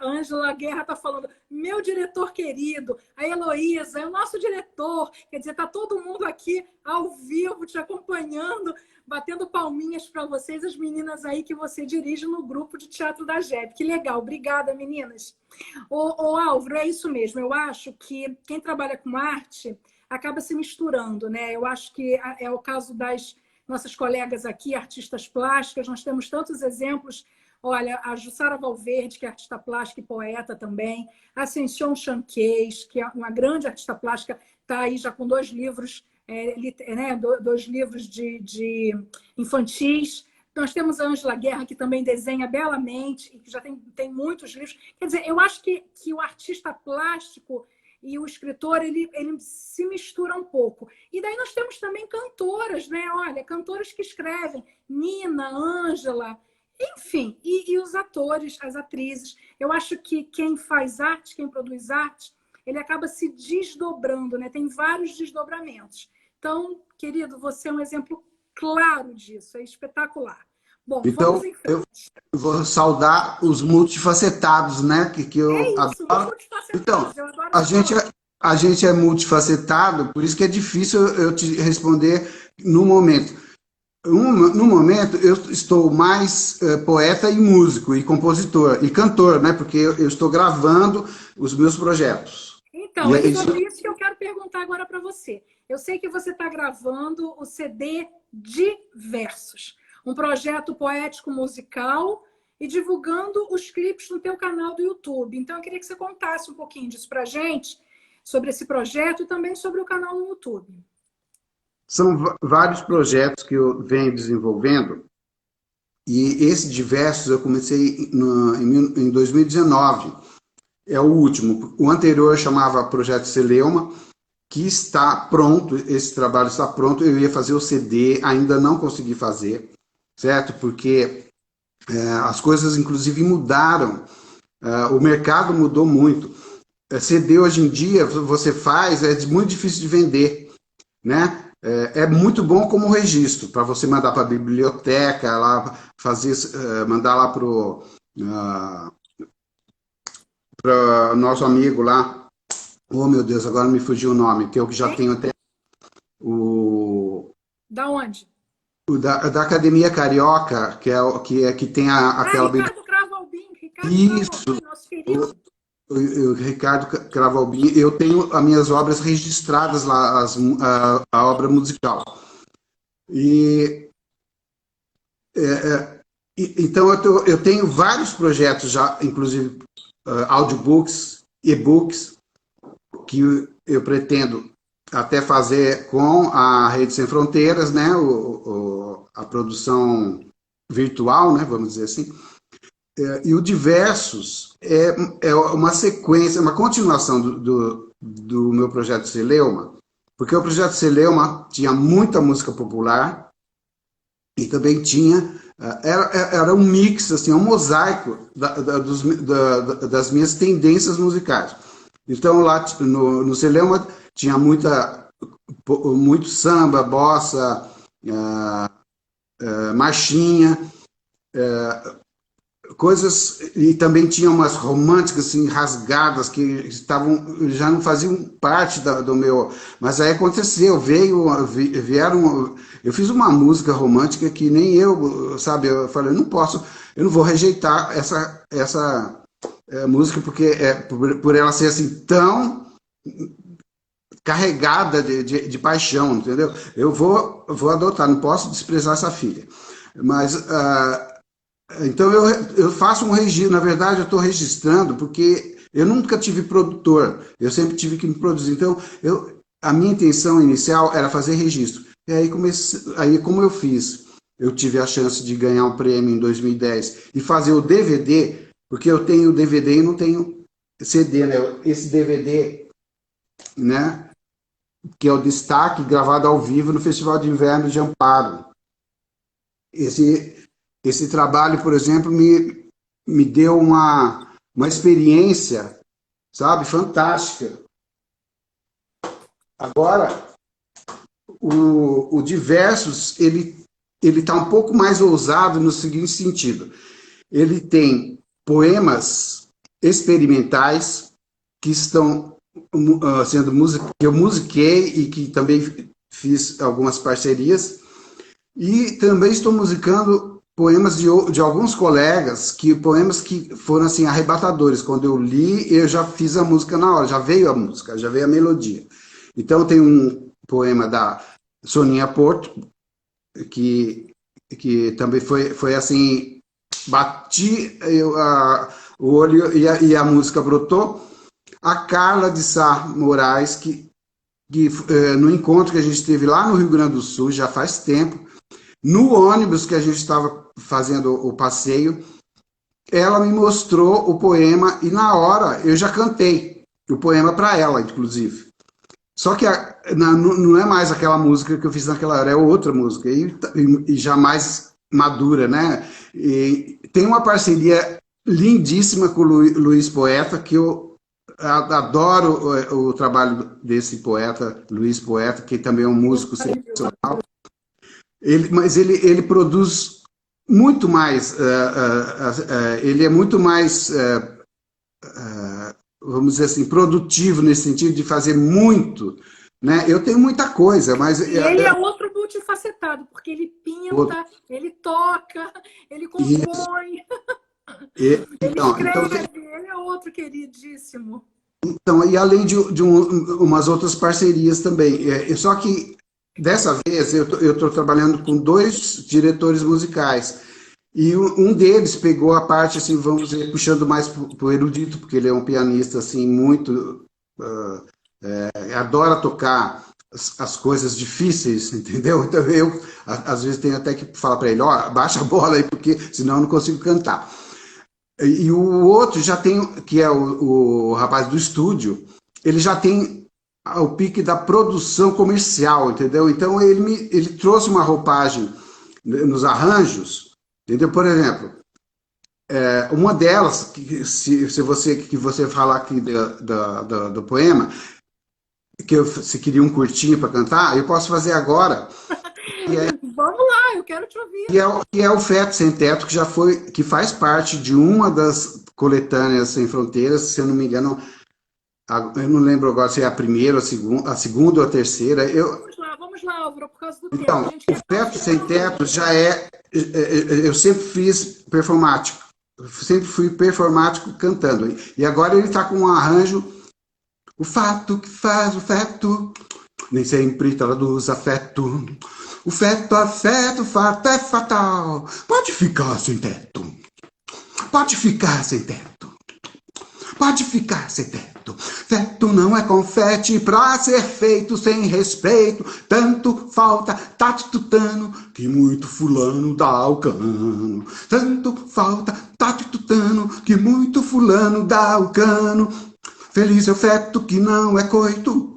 Ângela Guerra está falando, meu diretor querido, a Heloísa, é o nosso diretor. Quer dizer, está todo mundo aqui ao vivo te acompanhando, batendo palminhas para vocês, as meninas aí que você dirige no grupo de teatro da GEB. Que legal, obrigada, meninas. Ô Álvaro, é isso mesmo. Eu acho que quem trabalha com arte acaba se misturando, né? Eu acho que é o caso das nossas colegas aqui, artistas plásticas, nós temos tantos exemplos. Olha, a Jussara Valverde, que é artista plástica e poeta também, a Ascension Chanquez, que é uma grande artista plástica, está aí já com 2 livros, né? 2 livros de infantis. Nós temos a Ângela Guerra, que também desenha belamente, e que já tem muitos livros. Quer dizer, eu acho que o artista plástico e o escritor, ele se mistura um pouco. E daí nós temos também cantoras, né? Olha, cantoras que escrevem, Nina, Ângela, enfim, e os atores, as atrizes. Eu acho que quem faz arte, quem produz arte, ele acaba se desdobrando, né? Tem vários desdobramentos. Então, querido, você é um exemplo claro disso, é espetacular. Bom, Então, vamos em frente. eu vou saudar os multifacetados, né? Que eu Isso, adoro. Então, multifacetados, eu adoro a essa gente, palavra. a gente é multifacetado, por isso que é difícil eu te responder no momento. No momento, eu estou mais poeta e músico, e compositor, e cantor, né? Porque eu estou gravando os meus projetos. Então, é sobre isso que eu quero perguntar agora para você. Eu sei que você está gravando o CD Diversos, um projeto poético musical e divulgando os clipes no teu canal do YouTube. Então, eu queria que você contasse um pouquinho disso para a gente, sobre esse projeto e também sobre o canal no YouTube. São vários projetos que eu venho desenvolvendo, e esse Diversos eu comecei em 2019, é o último. O anterior chamava Projeto Celeuma, que está pronto, esse trabalho está pronto, eu ia fazer o CD, ainda não consegui fazer, certo? Porque as coisas, inclusive, mudaram, o mercado mudou muito. CD, hoje em dia, você faz, é muito difícil de vender, né? É muito bom como registro, para você mandar para a biblioteca, lá, mandar lá para o nosso amigo lá. Oh, meu Deus, agora me fugiu o nome, que eu já tenho até o... Da onde? Da Academia Carioca, que tem aquela... Ricardo Cravo Albim. Isso, nosso querido. o Ricardo Cravo Albim. Eu tenho as minhas obras registradas lá, a obra musical. Então, eu tenho vários projetos já, inclusive audiobooks, e-books, que eu pretendo até fazer com a Rede Sem Fronteiras, né? A produção virtual, né? Vamos dizer assim. E o Diversos é uma sequência, uma continuação do meu projeto Celeuma, porque o projeto Celeuma tinha muita música popular e também tinha... Era um mix, assim, um mosaico das minhas tendências musicais. Então, lá no Celeuma tinha muito samba, bossa, marchinha, coisas, e também tinha umas românticas assim, rasgadas que já não faziam parte do meu, mas aí aconteceu, vieram, eu fiz uma música romântica que nem eu, sabe, eu falei, eu não vou rejeitar essa música porque por ela ser assim tão carregada de paixão, entendeu? Eu vou adotar, não posso desprezar essa filha, mas então eu faço um registro, na verdade eu estou registrando porque Eu nunca tive produtor, eu sempre tive que me produzir. Então, a minha intenção inicial era fazer registro. E aí, como eu fiz, eu tive a chance de ganhar um prêmio em 2010 e fazer o DVD, porque eu tenho DVD e não tenho CD, né? Esse DVD, né? Que é o Destaque, gravado ao vivo no Festival de Inverno de Amparo. Esse trabalho, por exemplo, me deu uma experiência, sabe, fantástica. Agora, o Diversos, ele está um pouco mais ousado no seguinte sentido. Ele tem poemas experimentais que estão sendo que eu musiquei e que também fiz algumas parcerias, e também estou musicando poemas de alguns colegas, poemas que foram assim arrebatadores. Quando eu li, eu já fiz a música na hora, já veio a música, já veio a melodia. Então tem um poema da Soninha Porto, que também foi assim, bati o olho e a música brotou. A Carla de Sá Moraes, que no encontro que a gente teve lá no Rio Grande do Sul, já faz tempo, no ônibus que a gente estava fazendo o passeio, ela me mostrou o poema e na hora eu já cantei o poema para ela, inclusive. Só que não é mais aquela música que eu fiz naquela hora, é outra música, e já mais madura, né? E tem uma parceria lindíssima com o Luiz Poeta, que eu adoro o trabalho desse poeta, Luiz Poeta, que também é um músico sensacional. Mas ele produz muito mais, ele é muito mais, vamos dizer assim, produtivo nesse sentido de fazer muito, né? Eu tenho muita coisa, mas... E ele é outro multifacetado, porque ele pinta, ele toca, ele compõe, ele escreve, ele é outro queridíssimo. Então, e além de umas outras parcerias também. Só que, dessa vez, eu estou trabalhando com 2 diretores musicais. E um deles pegou a parte, assim, vamos dizer, puxando mais para o erudito, porque ele é um pianista, assim, muito... adora tocar as coisas difíceis, entendeu? Então, eu, às vezes, tenho até que falar para ele, ó, baixa a bola aí, porque senão eu não consigo cantar. E o outro já tem, que é o rapaz do estúdio, ele já tem o pique da produção comercial, entendeu? Então ele trouxe uma roupagem nos arranjos, entendeu? Por exemplo, uma delas, se você falar aqui do poema, se queria um curtinho para cantar, eu posso fazer agora. Vamos lá, eu quero te ouvir. Que é o Feto Sem Teto, que faz parte de uma das coletâneas Sem Fronteiras, se eu não me engano, eu não lembro agora se é a primeira, a segunda ou a terceira. Vamos lá, Álvaro, por causa do tempo. Então, o Feto Sem Teto já eu sempre fiz performático, sempre fui performático cantando, e agora ele está com um arranjo, o fato que faz o feto, nem sempre traduz afeto. O feto, afeto, fato é fatal. Pode ficar sem teto. Pode ficar sem teto. Pode ficar sem teto. Feto não é confete pra ser feito sem respeito. Tanto falta Tati Tutano que muito fulano dá o cano. Tanto falta Tati Tutano que muito fulano dá o cano. Feliz é o feto que não é coito,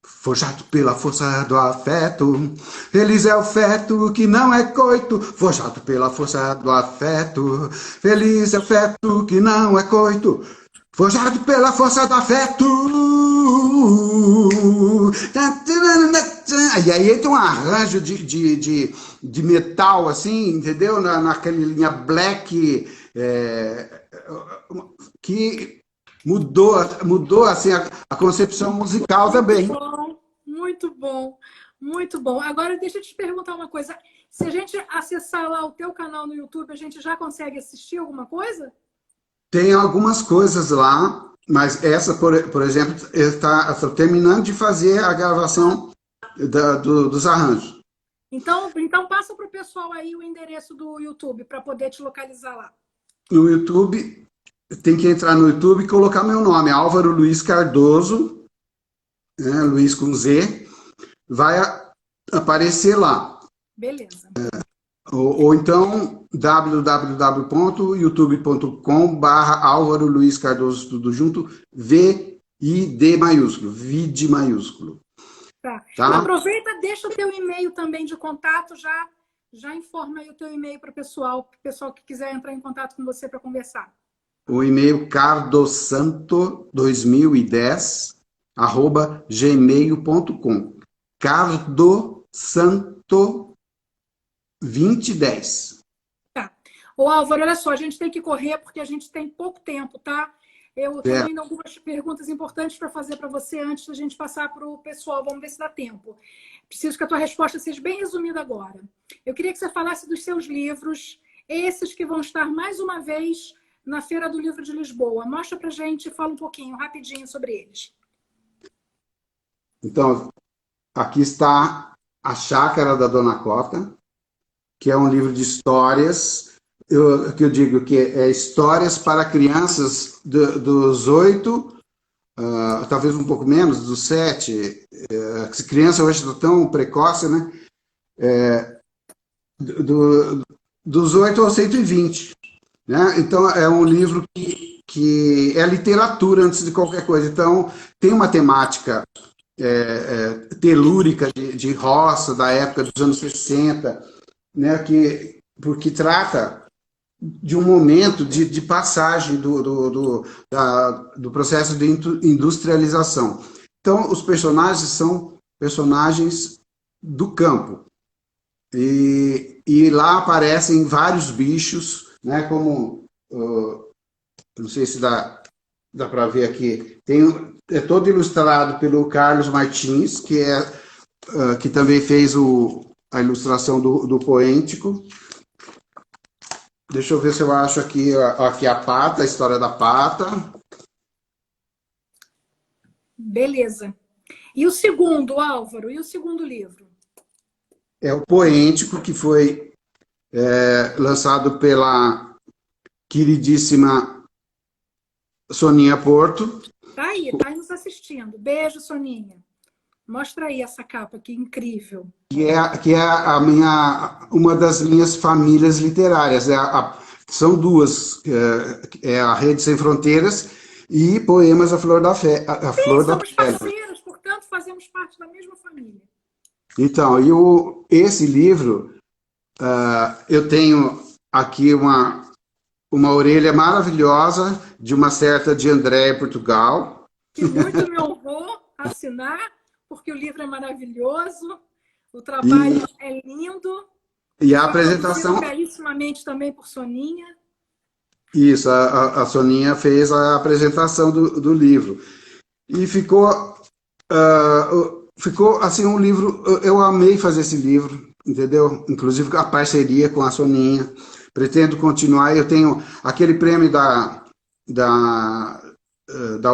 forjado pela força do afeto. Feliz é o feto que não é coito, forjado pela força do afeto. Feliz é o feto que não é coito, forjado pela força do afeto. E aí tem um arranjo de metal, assim, entendeu? Naquela linha black, que mudou assim, a concepção musical também. Muito bom, muito bom. Agora deixa eu te perguntar uma coisa. Se a gente acessar lá o teu canal no YouTube, a gente já consegue assistir alguma coisa? Tem algumas coisas lá, mas essa, por exemplo, está terminando de fazer a gravação dos arranjos. Então passa para o pessoal aí o endereço do YouTube para poder te localizar lá. No YouTube tem que entrar no YouTube e colocar meu nome, Álvaro Luiz Cardoso, né, Luiz com Z, vai aparecer lá. Beleza. Ou então www.youtube.com/Álvaro Luiz Cardoso, tudo junto, VID maiúsculo, VID maiúsculo. Tá. Tá? E aproveita, deixa o teu e-mail também de contato, já informa aí o teu e-mail para o pessoal que quiser entrar em contato com você para conversar. O e-mail cardosanto2010@gmail.com. Cardosanto2010. Tá. Ô Álvaro, olha só, a gente tem que correr porque a gente tem pouco tempo, tá? Eu tenho ainda algumas perguntas importantes para fazer para você antes da gente passar para o pessoal. Vamos ver se dá tempo. Preciso que a tua resposta seja bem resumida agora. Eu queria que você falasse dos seus livros, esses que vão estar mais uma vez na Feira do Livro de Lisboa. Mostra pra gente, fala um pouquinho, rapidinho sobre eles. Então, aqui está A Chácara da Dona Cota, que é um livro de histórias, que eu digo que é histórias para crianças dos 8, talvez um pouco menos, dos 7. Criança hoje está tão precoce, né? Dos 8 aos 120. Né? Então, é um livro que é literatura antes de qualquer coisa. Então, tem uma temática telúrica de roça, da época dos anos 60, né? Porque trata de um momento de passagem do processo de industrialização. Então, os personagens são personagens do campo. E lá aparecem vários bichos, né, como, não sei se dá para ver aqui, é todo ilustrado pelo Carlos Martins, que também fez a ilustração do Poético. Deixa eu ver se eu acho aqui a pata, a história da pata. Beleza. E o segundo, Álvaro, e o segundo livro? É o Poético, que foi lançado pela queridíssima Soninha Porto. Tá aí nos assistindo. Beijo, Soninha. Mostra aí essa capa, que incrível. Que é uma das minhas famílias literárias. São duas, a Rede Sem Fronteiras e Poemas à Flor da Fé. Somos parceiros, portanto, fazemos parte da mesma família. Então, esse livro, eu tenho aqui uma orelha maravilhosa de uma certa de Andréia Portugal. Que muito me honrou assinar, porque o livro é maravilhoso, o trabalho é lindo. E a apresentação... belíssimamente também por Soninha. Isso, a Soninha fez a apresentação do livro. E ficou assim um livro... Eu amei fazer esse livro, entendeu? Inclusive a parceria com a Soninha. Pretendo continuar. Eu tenho aquele prêmio da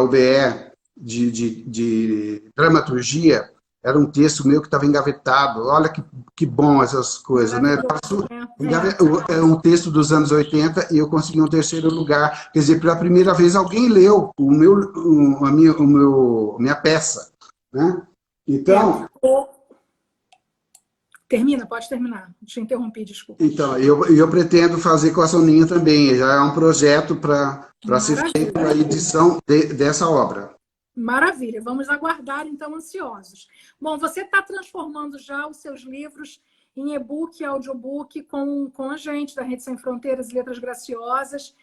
UBE de dramaturgia. Era um texto meu que estava engavetado. Olha que bom essas coisas, né? É um texto dos anos 80 e eu consegui um terceiro lugar. Quer dizer, pela primeira vez alguém leu minha peça, né? Então... Termina, pode terminar. Te interrompi, desculpa. Então, eu pretendo fazer com a Soninha também. Já é um projeto para ser feito a edição dessa obra. Maravilha, vamos aguardar então ansiosos. Bom, você está transformando já os seus livros em e-book e audiobook com a gente da Rede Sem Fronteiras e Letras Graciosas,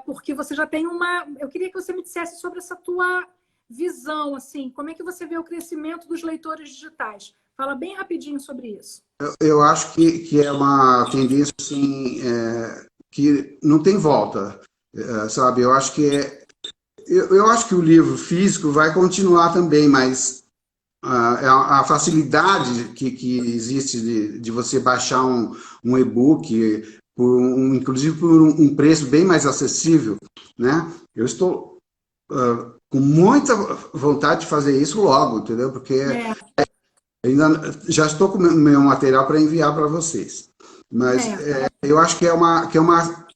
porque você já tem uma... Eu queria que você me dissesse sobre essa tua visão, assim, como é que você vê o crescimento dos leitores digitais? Fala bem rapidinho sobre isso. Eu acho que é uma tendência assim, que não tem volta, sabe? Eu acho que o livro físico vai continuar também, mas a facilidade que existe de você baixar um e-book, inclusive por um preço bem mais acessível, né? Eu estou com muita vontade de fazer isso logo, entendeu? Porque ainda já estou com o meu material para enviar para vocês. Mas eu acho que é uma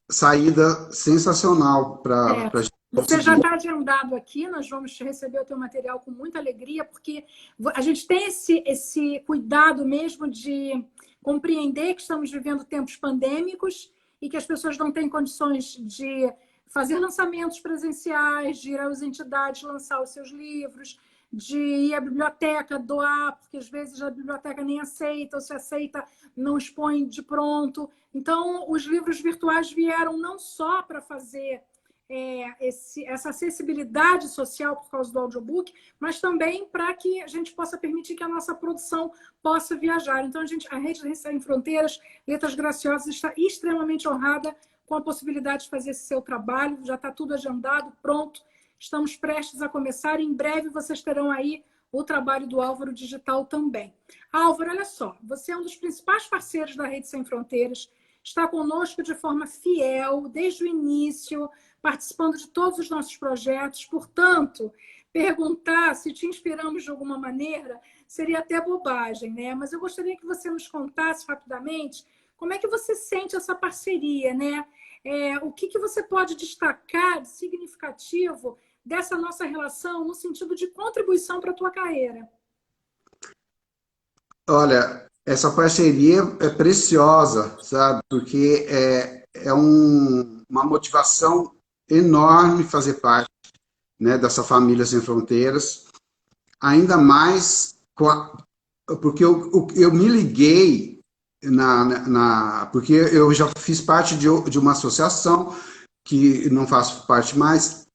saída sensacional É, para a gente você já conseguir. está agendado aqui, nós vamos receber o teu material com muita alegria, porque a gente tem esse cuidado mesmo de compreender que estamos vivendo tempos pandêmicos e que as pessoas não têm condições de fazer lançamentos presenciais, de ir às entidades lançar os seus livros, de ir à biblioteca doar, porque às vezes a biblioteca nem aceita, ou se aceita, não expõe de pronto. Então, os livros virtuais vieram não só para fazer essa acessibilidade social por causa do audiobook, mas também para que a gente possa permitir que a nossa produção possa viajar. Então, a Rede Sem Fronteiras, Letras Graciosas, está extremamente honrada com a possibilidade de fazer esse seu trabalho. Já está tudo agendado, pronto. Estamos prestes a começar. Em breve, vocês terão aí o trabalho do Álvaro Digital também. Álvaro, olha só, você é um dos principais parceiros da Rede Sem Fronteiras, está conosco de forma fiel, desde o início, participando de todos os nossos projetos. Portanto, perguntar se te inspiramos de alguma maneira seria até bobagem, né? Mas eu gostaria que você nos contasse rapidamente como é que você sente essa parceria, né? O que você pode destacar de significativo dessa nossa relação no sentido de contribuição para a tua carreira? Olha, essa parceria é preciosa, sabe? Porque uma motivação enorme fazer parte, né, dessa família Sem Fronteiras, ainda mais porque eu me liguei porque eu já fiz parte de uma associação que não faço parte mais,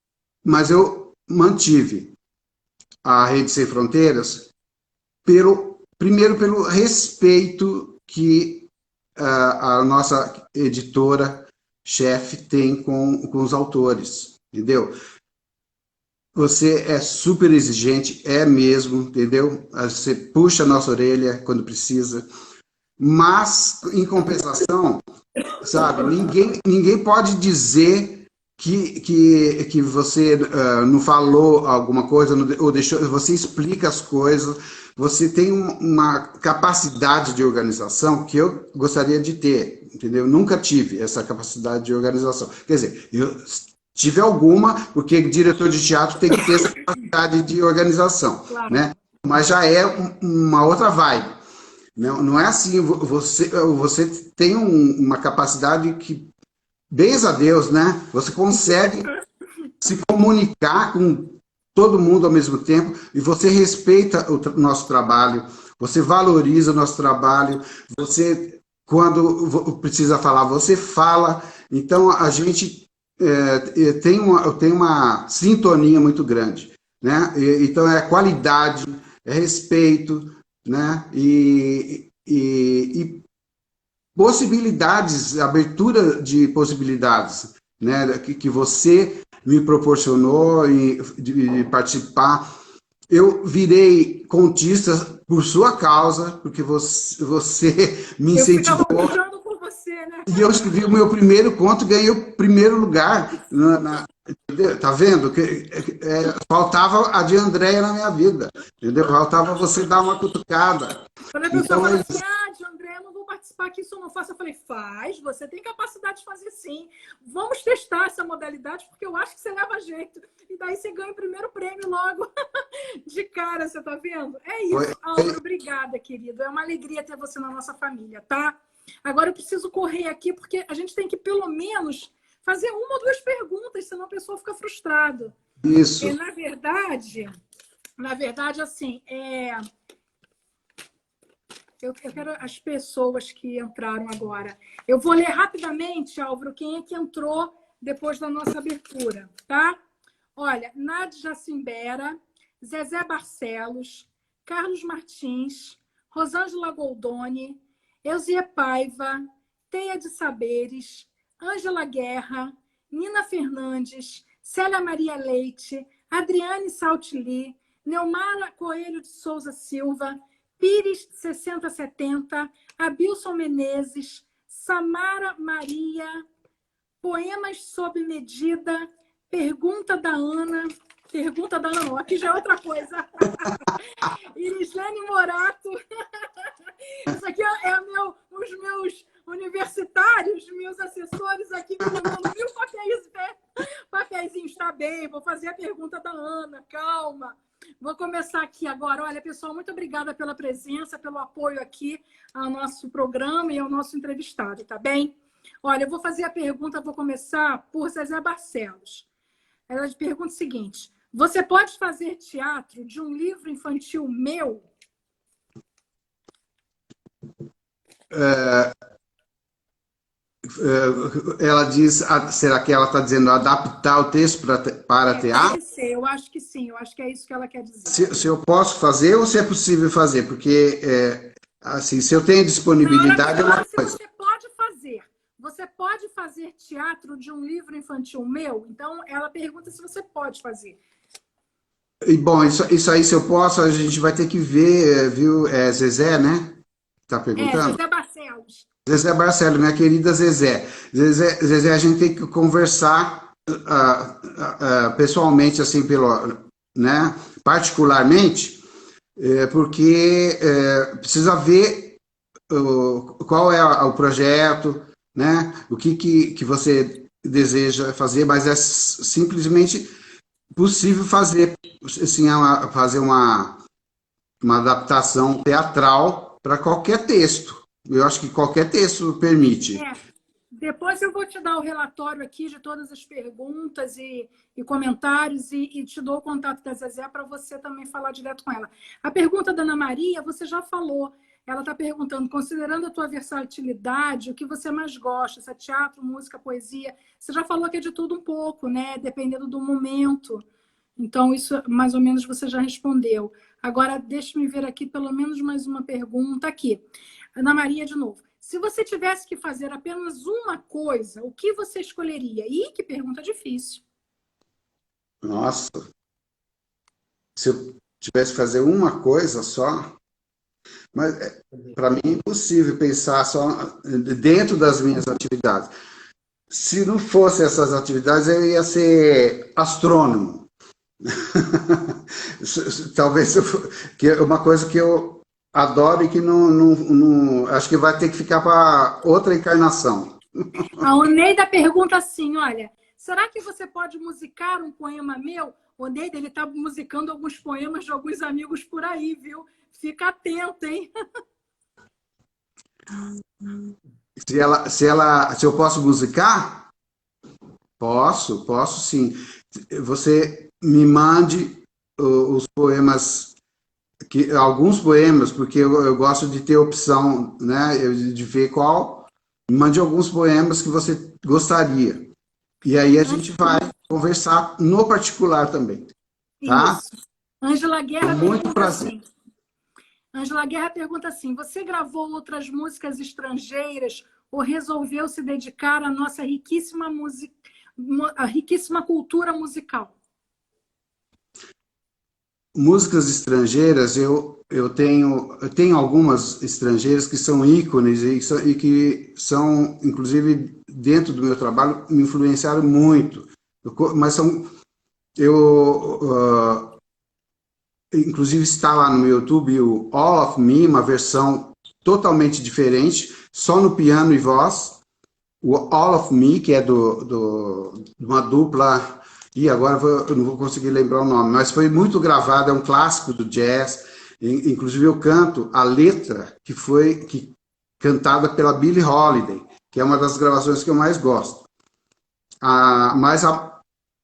mas eu mantive a Rede Sem Fronteiras primeiro pelo respeito que a nossa editora-chefe tem com os autores, entendeu? Você é super exigente, é mesmo, entendeu? Você puxa a nossa orelha quando precisa, mas, em compensação, sabe, ninguém pode dizer que você não falou alguma coisa, ou deixou, você explica as coisas, você tem uma capacidade de organização que eu gostaria de ter, entendeu? Nunca tive essa capacidade de organização. Quer dizer, eu tive alguma, porque diretor de teatro tem que ter essa capacidade de organização, Claro. né? Mas já é uma outra vibe. Não é assim, você tem uma capacidade que, bens a Deus, né? Você consegue se comunicar com todo mundo ao mesmo tempo e você respeita o nosso trabalho, você valoriza o nosso trabalho, você, quando precisa falar, você fala. Então, a gente tem uma sintonia muito grande, né? Então, é qualidade, é respeito, né? E possibilidades, abertura de possibilidades, né? Que você me proporcionou de participar. Eu virei contista por sua causa, porque você me Eu ficava incentivou. puxando por você, né? E eu escrevi o meu primeiro conto, ganhei o primeiro lugar. Tá vendo? Faltava a de Andréia na minha vida, entendeu? Faltava você dar uma cutucada. Quando a pessoa Então, fala assim, de André, eu não vou participar, que isso eu não faço. Eu falei, faz, você tem capacidade de fazer sim. Vamos testar essa modalidade, porque eu acho que você leva jeito. E daí você ganha o primeiro prêmio logo de cara, você tá vendo? É isso, Álvaro, obrigada, querido. É uma alegria ter você na nossa família, tá? Agora eu preciso correr aqui, porque a gente tem que, pelo menos, fazer uma ou duas perguntas, senão a pessoa fica frustrada. isso. Na verdade, assim, eu quero as pessoas que entraram agora. Eu vou ler rapidamente, Álvaro, quem é que entrou depois da nossa abertura, tá? Olha, Nádia Jacimbera, Zezé Barcelos, Carlos Martins, Rosângela Goldoni, Elzie Paiva, Teia de Saberes, Ângela Guerra, Nina Fernandes, Célia Maria Leite, Adriane Saltili, Neumara Coelho de Souza Silva, Pires 6070, Abilson Menezes, Samara Maria, Poemas sob medida, Pergunta da Ana, aqui já é outra coisa. Irislene Morato, isso aqui os meus universitários, meus assessores aqui me mandando 1000 papeizinhos. Tá bem, vou fazer a pergunta da Ana, calma. Vou começar aqui agora. Olha, pessoal, muito obrigada pela presença, pelo apoio aqui ao nosso programa e ao nosso entrevistado, tá bem? Olha, eu vou fazer a pergunta, vou começar por Zezé Barcelos. Ela pergunta o seguinte: você pode fazer teatro de um livro infantil meu? Ela diz, será que ela está dizendo adaptar o texto para teatro? Deve ser, eu acho que sim, eu acho que é isso que ela quer dizer. Se eu posso fazer ou se é possível fazer, porque assim, se eu tenho disponibilidade é uma coisa. Você pode fazer teatro de um livro infantil meu? Então, ela pergunta se você pode fazer. E, bom, isso aí, se eu posso, a gente vai ter que ver, viu? É Zezé, né? Tá perguntando? Zezé Barcelos. Zezé Barcelos, minha querida Zezé. Zezé, a gente tem que conversar pessoalmente, assim, né? Particularmente, porque precisa ver qual é o projeto, né? O que você deseja fazer, mas é simplesmente possível fazer, assim, fazer uma adaptação teatral para qualquer texto. Eu acho que qualquer texto permite. Depois eu vou te dar o relatório aqui de todas as perguntas e comentários e te dou o contato da Zezé para você também falar direto com ela. A pergunta da Ana Maria, você já falou. Ela está perguntando, considerando a tua versatilidade, o que você mais gosta? Se é teatro, música, poesia? Você já falou que é de tudo um pouco, né? Dependendo do momento. Então, isso mais ou menos você já respondeu. Agora, deixa-me ver aqui pelo menos mais uma pergunta aqui. Ana Maria, de novo. Se você tivesse que fazer apenas uma coisa, o que você escolheria? Ih, que pergunta difícil. Nossa. Se eu tivesse que fazer uma coisa só... Mas, para mim, é impossível pensar só dentro das minhas atividades. Se não fosse essas atividades, eu ia ser astrônomo. Talvez, que é uma coisa que eu adoro e que não acho que vai ter que ficar para outra encarnação. A Oneida pergunta assim, olha, será que você pode musicar um poema meu? Oneida, ele está musicando alguns poemas de alguns amigos por aí, viu? Fica atento, hein? Se eu posso musicar? Posso sim. Você me mande os poemas, alguns poemas, porque eu gosto de ter opção, né, de ver qual. Me mande alguns poemas que você gostaria. E aí a gente vai conversar no particular também. Tá? Isso. Ângela Guerra muito prazer. Assim. Ângela Guerra pergunta assim, você gravou outras músicas estrangeiras ou resolveu se dedicar à nossa riquíssima cultura musical? Músicas estrangeiras, eu tenho algumas estrangeiras que são ícones e que são, inclusive, dentro do meu trabalho, me influenciaram muito. Mas inclusive está lá no meu YouTube o All of Me, uma versão totalmente diferente, só no piano e voz. O All of Me, que é de uma dupla... E agora eu não vou conseguir lembrar o nome, mas foi muito gravado, é um clássico do jazz. Inclusive eu canto a letra que foi cantada pela Billie Holiday, que é uma das gravações que eu mais gosto. Mas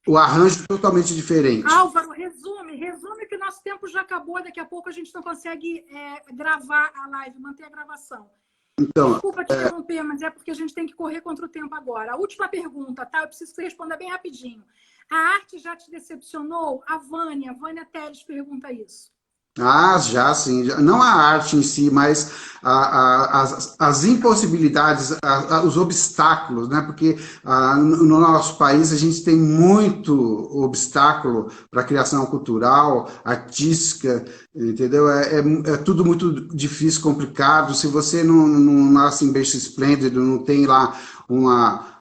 o arranjo é totalmente diferente. Álvaro, resume que nosso tempo já acabou, daqui a pouco a gente não consegue gravar a live, manter a gravação. Então, desculpa te interromper, mas é porque a gente tem que correr contra o tempo agora. A última pergunta, tá? Eu preciso que você responda bem rapidinho. A arte já te decepcionou? A Vânia Teles pergunta isso. Já sim. Não a arte em si, mas as impossibilidades, os obstáculos, né? Porque no nosso país a gente tem muito obstáculo para a criação cultural, artística, entendeu? É tudo muito difícil, complicado. Se você não nasce em berço esplêndido, não tem lá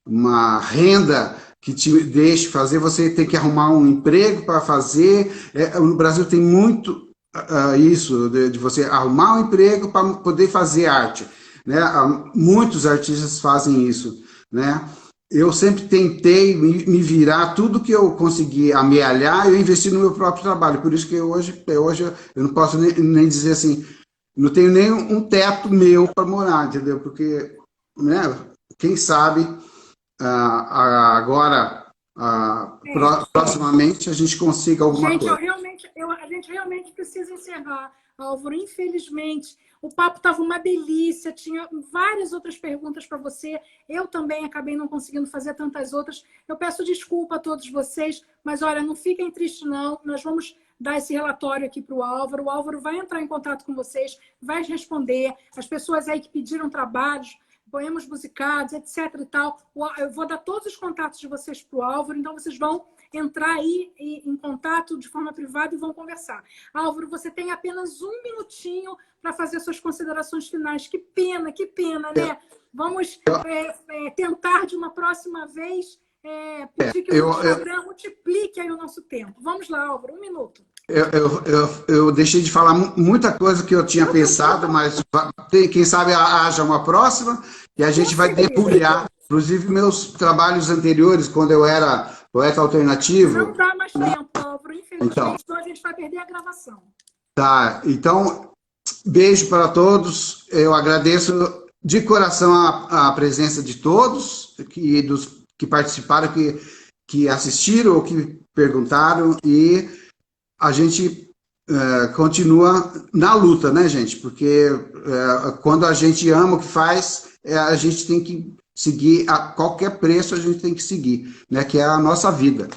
uma renda que te deixe fazer, você tem que arrumar um emprego para fazer. No Brasil tem muito isso, de você arrumar um emprego para poder fazer arte. né? Muitos artistas fazem isso, né? Eu sempre tentei me virar, tudo que eu consegui amealhar, eu investi no meu próprio trabalho. Por isso que hoje eu não posso nem dizer assim, não tenho nem um teto meu para morar, entendeu? Porque, né, quem sabe agora, proximamente, a gente consiga alguma Gente, coisa. a gente realmente precisa encerrar, Álvaro. Infelizmente, o papo estava uma delícia, tinha várias outras perguntas para você. Eu também acabei não conseguindo fazer tantas outras. Eu peço desculpa a todos vocês, mas olha, não fiquem tristes, não. Nós vamos dar esse relatório aqui para o Álvaro. O Álvaro vai entrar em contato com vocês, vai responder. As pessoas aí que pediram trabalhos, poemas musicados, etc. e tal. Eu vou dar todos os contatos de vocês para o Álvaro, então vocês vão entrar aí em contato de forma privada e vão conversar. Álvaro, você tem apenas um minutinho para fazer suas considerações finais. Que pena, né? Vamos tentar de uma próxima vez pedir que o Instagram multiplique aí o nosso tempo. Vamos lá, Álvaro, um minuto. Eu deixei de falar muita coisa que eu tinha pensado, mas quem sabe haja uma próxima e a gente vai debulhar. Inclusive, meus trabalhos anteriores, quando eu era poeta alternativo. Não dá mais tempo, Álvaro. Infelizmente, então a gente vai perder a gravação. Tá, então, beijo para todos. Eu agradeço de coração a presença de todos, dos que participaram, que assistiram ou que perguntaram, e a gente continua na luta, né, gente? Porque quando a gente ama o que faz, a gente tem que seguir, a qualquer preço a gente tem que seguir, né? Que é a nossa vida.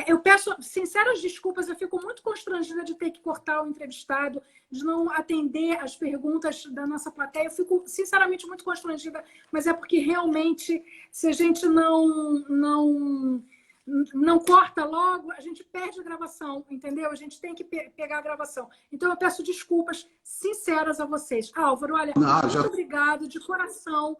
Eu peço sinceras desculpas, eu fico muito constrangida de ter que cortar o entrevistado, de não atender as perguntas da nossa plateia. Eu fico, sinceramente, muito constrangida, mas é porque realmente, se a gente não corta logo, a gente perde a gravação, entendeu? A gente tem que pegar a gravação. Então, eu peço desculpas sinceras a vocês. Álvaro, olha, muito obrigado de coração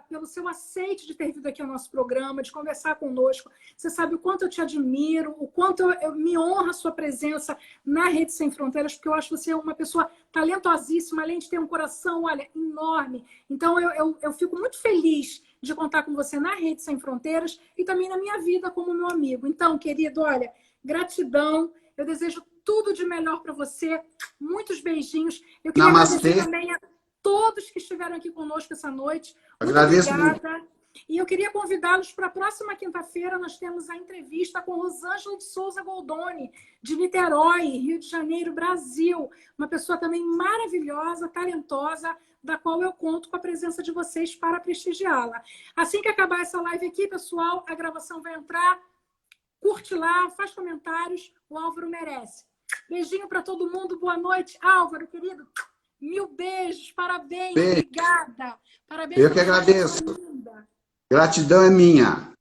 pelo seu aceite de ter vindo aqui ao nosso programa, de conversar conosco. Você sabe o quanto eu te admiro, o quanto me honra a sua presença na Rede Sem Fronteiras, porque eu acho você uma pessoa talentosíssima, além de ter um coração, olha, enorme. Então, eu fico muito feliz de contar com você na Rede Sem Fronteiras e também na minha vida como meu amigo. Então, querido, olha, gratidão. Eu desejo tudo de melhor para você. Muitos beijinhos. Eu queria agradecer também a todos que estiveram aqui conosco essa noite. Muito obrigada. E eu queria convidá-los para a próxima quinta-feira. Nós temos a entrevista com Rosângela de Souza Goldoni, de Niterói, Rio de Janeiro, Brasil. Uma pessoa também maravilhosa, talentosa, da qual eu conto com a presença de vocês para prestigiá-la. Assim que acabar essa live aqui, pessoal, a gravação vai entrar. Curte lá, faz comentários. O Álvaro merece. Beijinho para todo mundo. Boa noite. Álvaro, querido, 1000 beijos. Parabéns. Obrigada. Parabéns. Eu que agradeço. Gratidão é minha.